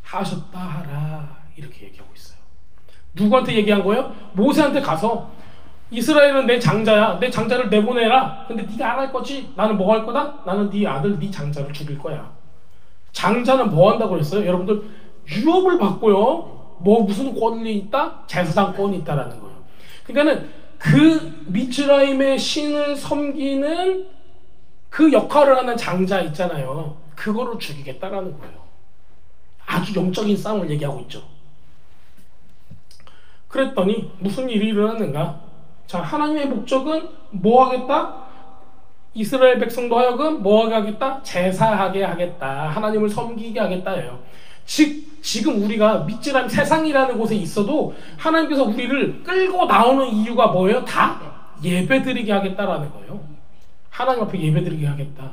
하셨다 하라. 이렇게 얘기하고 있어요. 누구한테 얘기한 거예요? 모세한테 가서 이스라엘은 내 장자야. 내 장자를 내보내라. 근데 네가 안 할 거지? 나는 뭐 할 거다? 나는 네 아들 네 장자를 죽일 거야. 장자는 뭐 한다고 그랬어요? 여러분들 유업을 받고요. 뭐 무슨 권리 있다? 제사장권이 있다라는 거예요. 그러니까는 그 미츠라임의 신을 섬기는 그 역할을 하는 장자 있잖아요. 그거를 죽이겠다라는 거예요. 아주 영적인 싸움을 얘기하고 있죠. 그랬더니 무슨 일이 일어났는가? 자, 하나님의 목적은 뭐 하겠다? 이스라엘 백성도 하여금 뭐 하게 하겠다? 제사하게 하겠다. 하나님을 섬기게 하겠다예요. 즉 지금 우리가 미츠라임 세상이라는 곳에 있어도 하나님께서 우리를 끌고 나오는 이유가 뭐예요? 다 예배드리게 하겠다라는 거예요. 하나님 앞에 예배드리게 하겠다.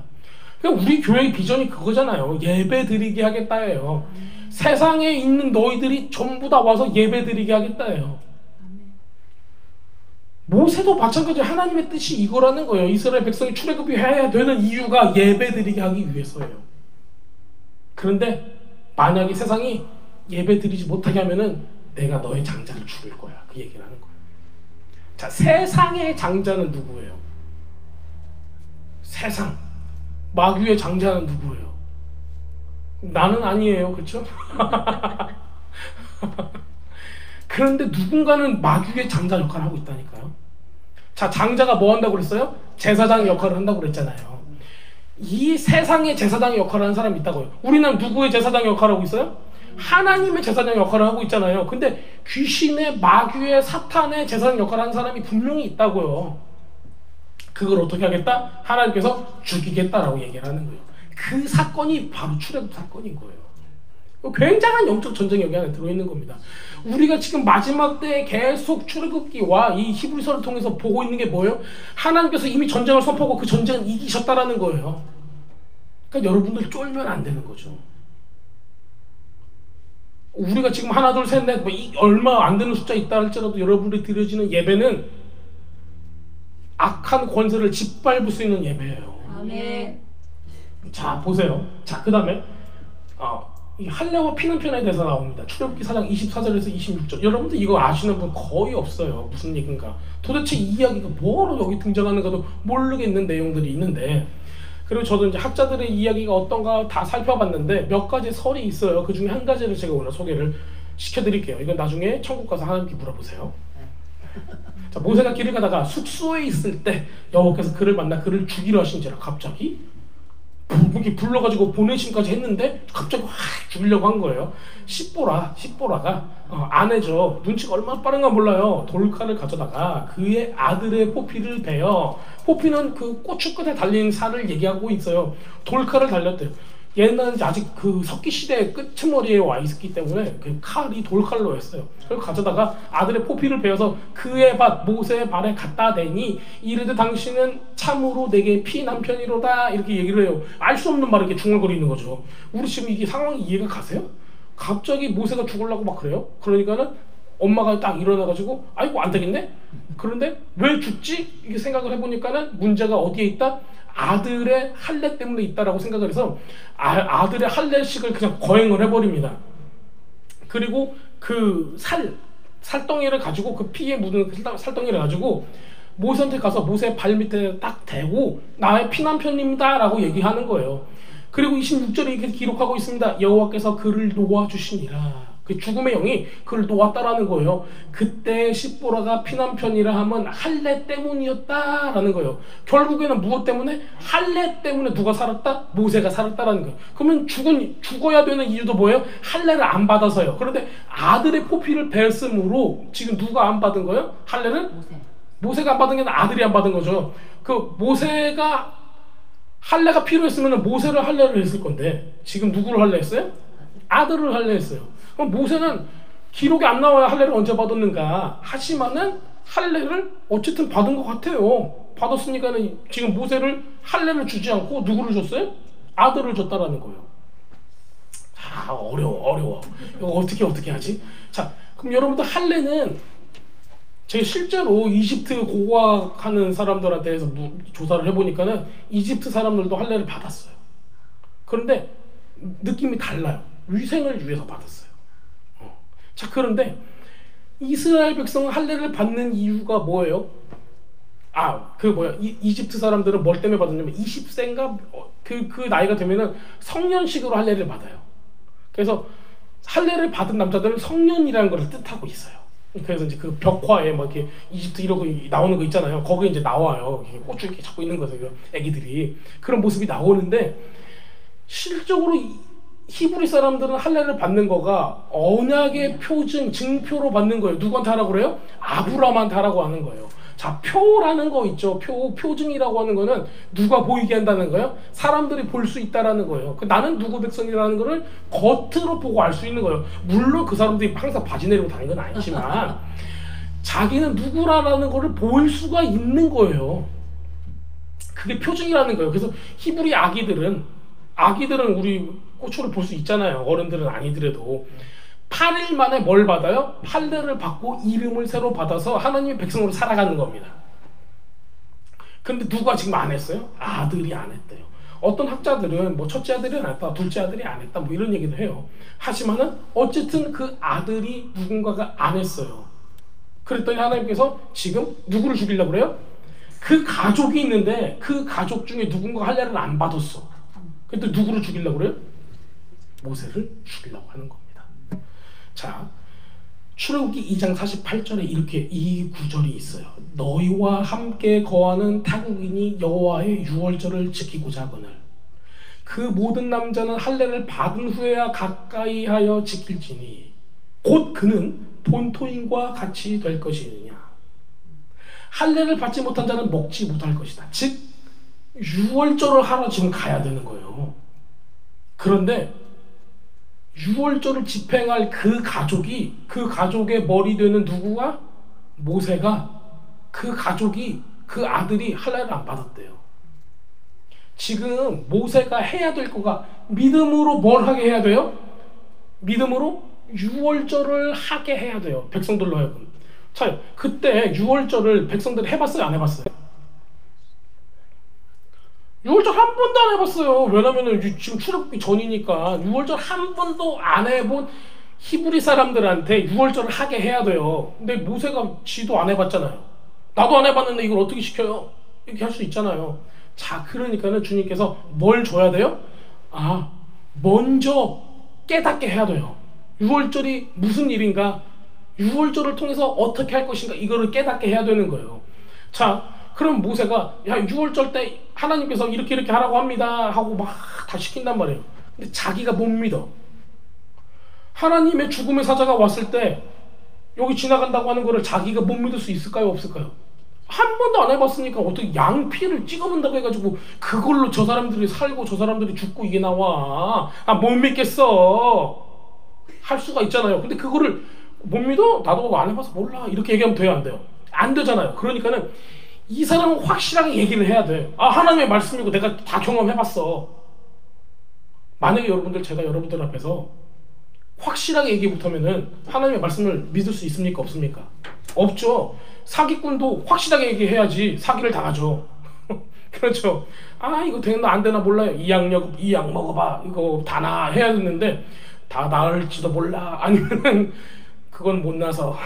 그러니까 우리 교회의 비전이 그거잖아요. 예배드리게 하겠다예요. 세상에 있는 너희들이 전부 다 와서 예배드리게 하겠다예요. 모세도 마찬가지로 하나님의 뜻이 이거라는 거예요. 이스라엘 백성이 출애굽이 해야 되는 이유가 예배드리게 하기 위해서예요. 그런데 만약에 세상이 예배드리지 못하게 하면은 내가 너의 장자를 죽일 거야. 그 얘기를 하는 거예요. 자, 세상의 장자는 누구예요? 세상. 마귀의 장자는 누구예요? 나는 아니에요. 그렇죠? 그런데 누군가는 마귀의 장자 역할을 하고 있다니까요. 자, 장자가 뭐 한다고 그랬어요? 제사장 역할을 한다고 그랬잖아요. 이 세상의 제사장 역할을 하는 사람이 있다고요. 우리는 누구의 제사장 역할을 하고 있어요? 하나님의 제사장 역할을 하고 있잖아요. 근데 귀신의, 마귀의, 사탄의 제사장 역할을 하는 사람이 분명히 있다고요. 그걸 어떻게 하겠다? 하나님께서 죽이겠다라고 얘기를 하는 거예요. 그 사건이 바로 출애굽 사건인 거예요. 굉장한 영적 전쟁이 여기 안에 들어있는 겁니다. 우리가 지금 마지막 때에 계속 출애굽기와 이 히브리서를 통해서 보고 있는 게 뭐예요? 하나님께서 이미 전쟁을 선포하고 그 전쟁을 이기셨다라는 거예요. 그러니까 여러분들 쫄면 안 되는 거죠. 우리가 지금 하나 둘 셋 넷 얼마 안 되는 숫자 있다 할지라도 여러분들이 드려지는 예배는 악한 권세를 짓밟을 수 있는 예배예요. 아멘. 자, 보세요. 자, 그 다음에 이 할례와 피난편에 대해서 나옵니다. 출애굽기 4장 24절에서 26절. 여러분들 이거 아시는 분 거의 없어요. 무슨 얘기인가? 도대체 이 이야기가 뭐로 여기 등장하는가도 모르겠는 내용들이 있는데, 그리고 저도 이제 학자들의 이야기가 어떤가 다 살펴봤는데 몇 가지 설이 있어요. 그 중에 한 가지를 제가 오늘 소개를 시켜드릴게요. 이건 나중에 천국 가서 하나님께 물어보세요. 자, 모세가 길을 가다가 숙소에 있을 때 여호와께서 그를 만나 그를 죽이려 하신지라 갑자기 이렇게 불러가지고 보내심까지 했는데 갑자기 확 죽이려고 한 거예요. 십보라가 아내죠. 눈치가 얼마나 빠른가 몰라요. 돌칼을 가져다가 그의 아들의 포피를 베어, 포피는 그 고추끝에 달린 살을 얘기하고 있어요. 돌칼을 달렸대요. 얘는 아직 그 석기 시대의 끝머리에 와 있기 때문에 그 칼이 돌칼로 했어요. 그걸 가져다가 아들의 포피를 베어서 그의 밭 모세의 발에 갖다 대니 이르되 당신은 참으로 내게 피 남편이로다 이렇게 얘기를 해요. 알 수 없는 말을 이렇게 중얼거리는 거죠. 우리 지금 이게 상황이 이해가 가세요? 갑자기 모세가 죽으려고 막 그래요. 그러니까는 엄마가 딱 일어나가지고 아이고 안 되겠네? 그런데 왜 죽지? 이렇게 생각을 해보니까는 문제가 어디에 있다? 아들의 할례 때문에 있다라고 생각을 해서 아들의 할례식을 그냥 거행을 해버립니다. 그리고 그 살덩이를 가지고 그 피에 묻은 그 살덩이를 가지고 모세한테 가서 모세 발 밑에 딱 대고 나의 피난편입니다 라고 얘기하는 거예요. 그리고 26절에 이렇게 기록하고 있습니다. 여호와께서 그를 놓아주시니라. 그 죽음의 영이 그를 놓았다라는 거예요. 그때 십보라가 피난편이라 함은 할례 때문이었다라는 거예요. 결국에는 무엇 때문에? 할례 때문에 누가 살았다? 모세가 살았다라는 거예요. 그러면 죽어야 되는 이유도 뭐예요? 할례를 안 받아서요. 그런데 아들의 포피를 뱄으므로 지금 누가 안 받은 거예요? 할례를? 모세가 안 받은 게 아니라 아들이 안 받은 거죠. 그 모세가 할례가 필요했으면 모세를 할례를 했을 건데 지금 누구를 할례했어요? 아들을 할례했어요. 그럼 모세는 기록이 안 나와야 할례를 언제 받았는가 하지만은 할례를 어쨌든 받은 것 같아요. 받았으니까는 지금 모세를 할례를 주지 않고 누구를 줬어요? 아들을 줬다라는 거예요. 아 어려워. 이거 어떻게 하지? 자 그럼 여러분들 할례는 제가 실제로 이집트 고고학하는 사람들한테 해서 조사를 해보니까는 이집트 사람들도 할례를 받았어요. 그런데 느낌이 달라요. 위생을 위해서 받았어요. 자 그런데 이스라엘 백성은 할례를 받는 이유가 뭐예요? 이집트 사람들은 뭘 때문에 받았냐면 20세인가 그 나이가 되면은 성년식으로 할례를 받아요. 그래서 할례를 받은 남자들은 성년이라는 걸 뜻하고 있어요. 그래서 이제 그 벽화에 막 이렇게 이집트 이런 거 나오는 거 있잖아요. 거기에 이제 나와요. 고추 이렇게 잡고 있는 거죠. 애기들이 그런 모습이 나오는데 실질적으로 히브리 사람들은 할례를 받는 거가 언약의 표징, 증표로 받는 거예요. 누구한테 하라고 그래요? 아브라함한테 하라고 하는 거예요. 자, 표라는 거 있죠. 표징이라고 하는 거는 누가 보이게 한다는 거예요? 사람들이 볼 수 있다라는 거예요. 나는 누구 백성이라는 거를 겉으로 보고 알 수 있는 거예요. 물론 그 사람들이 항상 바지 내리고 다니는 건 아니지만 자기는 누구라는 거를 보일 수가 있는 거예요. 그게 표징이라는 거예요. 그래서 히브리 아기들은 우리 고초를 볼 수 있잖아요. 어른들은 아니더라도 8일 만에 뭘 받아요? 할례를 받고 이름을 새로 받아서 하나님의 백성으로 살아가는 겁니다. 근데 누가 지금 안 했어요? 아들이 안 했대요. 어떤 학자들은 뭐 첫째 아들이 안 했다, 둘째 아들이 안 했다 뭐 이런 얘기도 해요. 하지만은 어쨌든 그 아들이 누군가가 안 했어요. 그랬더니 하나님께서 지금 누구를 죽이려고 그래요? 그 가족이 있는데 그 가족 중에 누군가가 할례를 안 받았어. 그때 누구를 죽이려고 그래요? 모세를 죽이려고 하는 겁니다. 자, 출애굽기 2장 48절에 이렇게 이 구절이 있어요. 너희와 함께 거하는 타국인이 여호와의 유월절을 지키고자 하거늘 그 모든 남자는 할례를 받은 후에야 가까이 하여 지킬지니 곧 그는 본토인과 같이 될 것이느냐. 할례를 받지 못한 자는 먹지 못할 것이다. 즉 유월절을 하러 지금 가야 되는 거예요. 그런데 유월절을 집행할 그 가족의 머리 되는 누구가? 모세가 그 아들이 할례를 안 받았대요. 지금 모세가 해야 될 거가 믿음으로 뭘 하게 해야 돼요? 믿음으로 유월절을 하게 해야 돼요. 백성들로 하여금. 자, 그때 유월절을 백성들이 해봤어요? 안 해봤어요? 유월절 한 번도 안 해봤어요. 왜냐면은 지금 출애굽기 전이니까 유월절 한 번도 안 해본 히브리 사람들한테 유월절을 하게 해야 돼요. 근데 모세가 지도 안 해봤잖아요. 나도 안 해봤는데 이걸 어떻게 시켜요? 이렇게 할 수 있잖아요. 자, 그러니까는 주님께서 뭘 줘야 돼요? 먼저 깨닫게 해야 돼요. 유월절이 무슨 일인가? 유월절을 통해서 어떻게 할 것인가? 이거를 깨닫게 해야 되는 거예요. 자, 그럼 모세가 유월절 때 하나님께서 이렇게 하라고 합니다 하고 막 다 시킨단 말이에요. 근데 자기가 못 믿어. 하나님의 죽음의 사자가 왔을 때 여기 지나간다고 하는 거를 자기가 못 믿을 수 있을까요? 없을까요? 한 번도 안 해봤으니까 어떻게 양피를 찍어본다고 해가지고 그걸로 저 사람들이 살고 저 사람들이 죽고 이게 나와. 못 믿겠어. 할 수가 있잖아요. 근데 그거를 못 믿어? 나도 안 해봐서 몰라. 이렇게 얘기하면 돼요? 안 돼요? 안 되잖아요. 그러니까는 이 사람은 확실하게 얘기를 해야 돼. 하나님의 말씀이고 내가 다 경험해봤어. 만약에 제가 여러분들 앞에서 확실하게 얘기 못하면은 하나님의 말씀을 믿을 수 있습니까? 없습니까? 없죠. 사기꾼도 확실하게 얘기해야지 사기를 당하죠. 그렇죠. 아, 이거 되나 안 되나 몰라요. 이 약 먹어봐. 이거 다나 해야 되는데 다 나을지도 몰라. 아니면은 그건 못 나서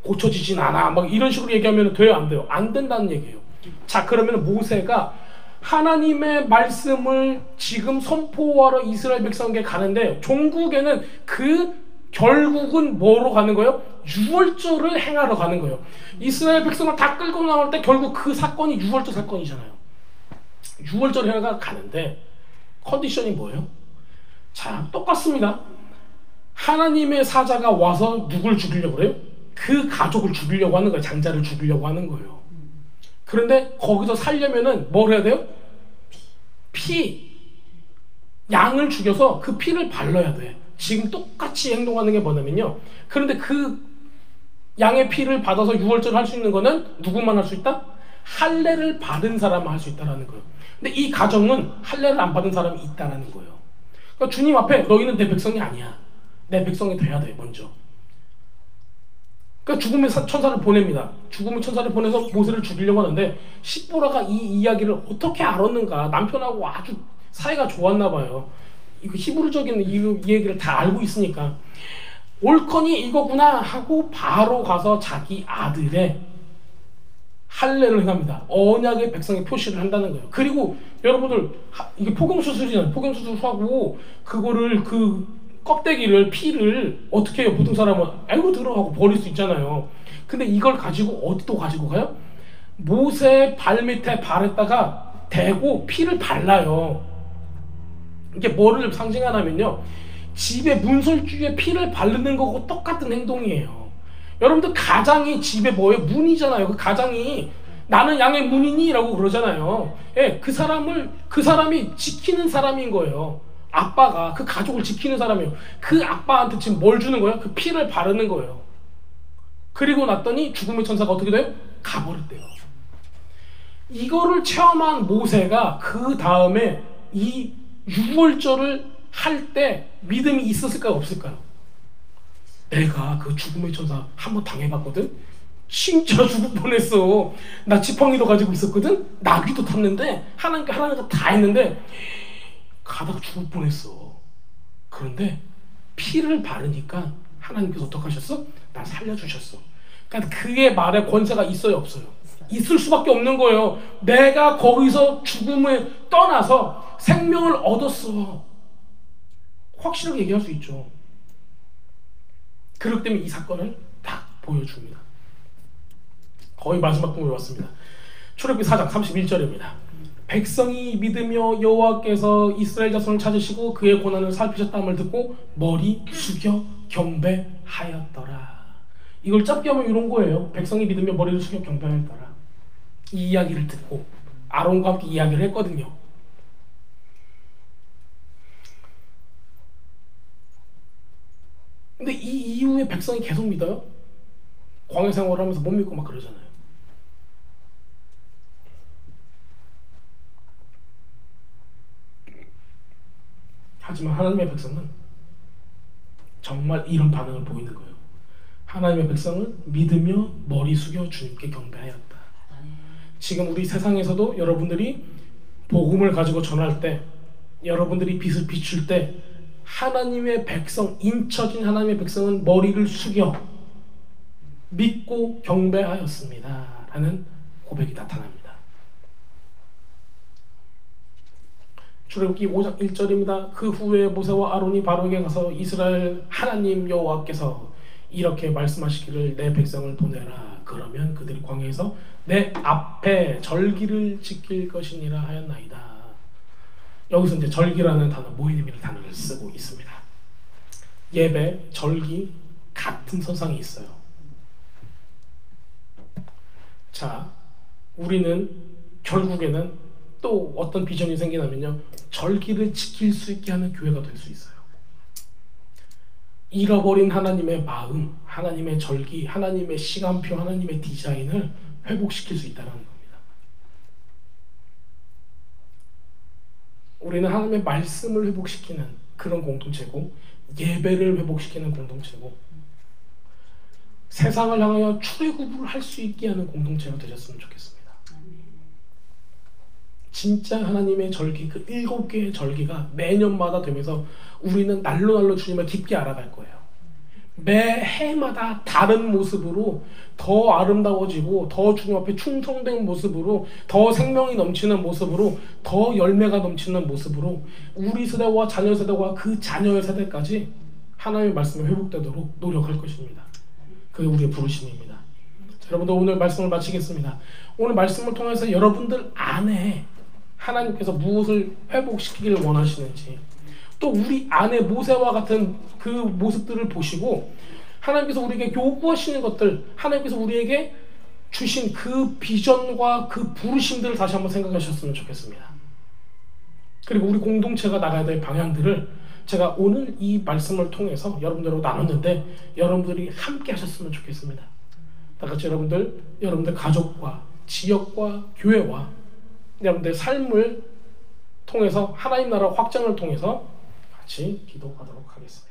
고쳐지진 않아. 막 이런 식으로 얘기하면 돼요, 안 돼요? 안 된다는 얘기예요. 자, 그러면 모세가 하나님의 말씀을 지금 선포하러 이스라엘 백성에게 가는데 종국에는 결국은 뭐로 가는 거예요? 유월절을 행하러 가는 거예요. 이스라엘 백성을 다 끌고 나올 때 결국 그 사건이 유월절 사건이잖아요. 유월절 행하러 가는데 컨디션이 뭐예요? 자, 똑같습니다. 하나님의 사자가 와서 누굴 죽이려고 그래요? 그 가족을 죽이려고 하는 거예요. 장자를 죽이려고 하는 거예요. 그런데 거기서 살려면은 뭘 해야 돼요? 양을 죽여서 그 피를 발라야 돼. 지금 똑같이 행동하는 게 뭐냐면요. 그런데 그 양의 피를 받아서 유월절 할 수 있는 거는 누구만 할 수 있다? 할례를 받은 사람만 할 수 있다라는 거예요. 근데 이 가정은 할례를 안 받은 사람이 있다라는 거예요. 그러니까 주님 앞에 너희는 내 백성이 아니야. 내 백성이 돼야 돼, 먼저. 그러니까 죽음의 천사를 보냅니다. 죽음의 천사를 보내서 모세를 죽이려고 하는데 십보라가 이 이야기를 어떻게 알았는가. 남편하고 아주 사이가 좋았나 봐요. 이거 히브리적인 이 얘기를 다 알고 있으니까 옳거니 이거구나 하고 바로 가서 자기 아들의 할례를 행합니다. 언약의 백성의 표시를 한다는 거예요. 그리고 여러분들 이게 포경수술이잖아요. 포경수술하고 그거를 껍데기를 피를 어떻게 해요? 보통 사람은 아이고 들어가고 버릴 수 있잖아요. 근데 이걸 가지고 어디도 가지고 가요? 모세 발밑에 발에다가 대고 피를 발라요. 이게 뭐를 상징하냐면요, 집에 문설주에 피를 바르는 거고 똑같은 행동이에요. 여러분들 가장이 집에 뭐예요? 문이잖아요. 그 가장이 나는 양의 문이니? 라고 그러잖아요. 예, 그 사람이 지키는 사람인 거예요. 아빠가 그 가족을 지키는 사람이에요. 그 아빠한테 지금 뭘 주는 거예요? 그 피를 바르는 거예요. 그리고 났더니 죽음의 천사가 어떻게 돼요? 가버렸대요. 이거를 체험한 모세가 그 다음에 이 유월절을 할 때 믿음이 있었을까요? 없을까요? 내가 그 죽음의 천사 한번 당해봤거든? 진짜 죽을 뻔했어. 나 지팡이도 가지고 있었거든? 나귀도 탔는데 하나님께 다 했는데 가다가 죽을 뻔했어. 그런데 피를 바르니까 하나님께서 어떻게 하셨어? 날 살려주셨어. 그러니까 그의 말에 권세가 있어요, 없어요? 있을 수밖에 없는 거예요. 내가 거기서 죽음을 떠나서 생명을 얻었어. 확실하게 얘기할 수 있죠. 그렇기 때문에 이 사건을 딱 보여줍니다. 거의 마지막 부분에 왔습니다. 출애굽기 4장 31절입니다. 백성이 믿으며 여호와께서 이스라엘 자손을 찾으시고 그의 고난을 살피셨다함을 듣고 머리 숙여 경배하였더라. 이걸 짧게 하면 이런 거예요. 백성이 믿으며 머리를 숙여 경배하였더라. 이 이야기를 듣고 아론과 함께 이야기를 했거든요. 근데 이 이후에 백성이 계속 믿어요? 광야 생활을 하면서 못 믿고 막 그러잖아요. 하지만 하나님의 백성은 정말 이런 반응을 보이는 거예요. 하나님의 백성은 믿으며 머리 숙여 주님께 경배하였다. 지금 우리 세상에서도 여러분들이 복음을 가지고 전할 때, 여러분들이 빛을 비출 때 하나님의 백성, 인쳐진 하나님의 백성은 머리를 숙여 믿고 경배하였습니다 라는 고백이 나타납니다. 출애굽기 5장 1절입니다. 그 후에 모세와 아론이 바로에게 가서 이스라엘 하나님 여호와께서 이렇게 말씀하시기를 내 백성을 보내라. 그러면 그들이 광야에서 내 앞에 절기를 지킬 것이니라 하였나이다. 여기서 이제 절기라는 단어, 모이님이라는 단어를 쓰고 있습니다. 예배, 절기 같은 선상이 있어요. 자, 우리는 결국에는 또 어떤 비전이 생기냐면요, 절기를 지킬 수 있게 하는 교회가 될 수 있어요. 잃어버린 하나님의 마음, 하나님의 절기, 하나님의 시간표, 하나님의 디자인을 회복시킬 수 있다는 겁니다. 우리는 하나님의 말씀을 회복시키는 그런 공동체고, 예배를 회복시키는 공동체고 세상을 향하여 출애굽을 할 수 있게 하는 공동체가 되셨으면 좋겠습니다. 진짜 하나님의 절기, 그 7개의 절기가 매년마다 되면서 우리는 날로 주님을 깊게 알아갈 거예요. 매 해마다 다른 모습으로 더 아름다워지고 더 주님 앞에 충성된 모습으로 더 생명이 넘치는 모습으로 더 열매가 넘치는 모습으로 우리 세대와 자녀 세대와 그 자녀의 세대까지 하나님의 말씀이 회복되도록 노력할 것입니다. 그게 우리의 부르심입니다. 자, 여러분들 오늘 말씀을 마치겠습니다. 오늘 말씀을 통해서 여러분들 안에 하나님께서 무엇을 회복시키기를 원하시는지 또 우리 안에 모세와 같은 그 모습들을 보시고 하나님께서 우리에게 요구하시는 것들, 하나님께서 우리에게 주신 그 비전과 그 부르심들을 다시 한번 생각하셨으면 좋겠습니다. 그리고 우리 공동체가 나가야 될 방향들을 제가 오늘 이 말씀을 통해서 여러분들하고 나눴는데 여러분들이 함께 하셨으면 좋겠습니다. 다같이 여러분들 가족과 지역과 교회와 여러분들의 삶을 통해서 하나님 나라 확장을 통해서 같이 기도하도록 하겠습니다.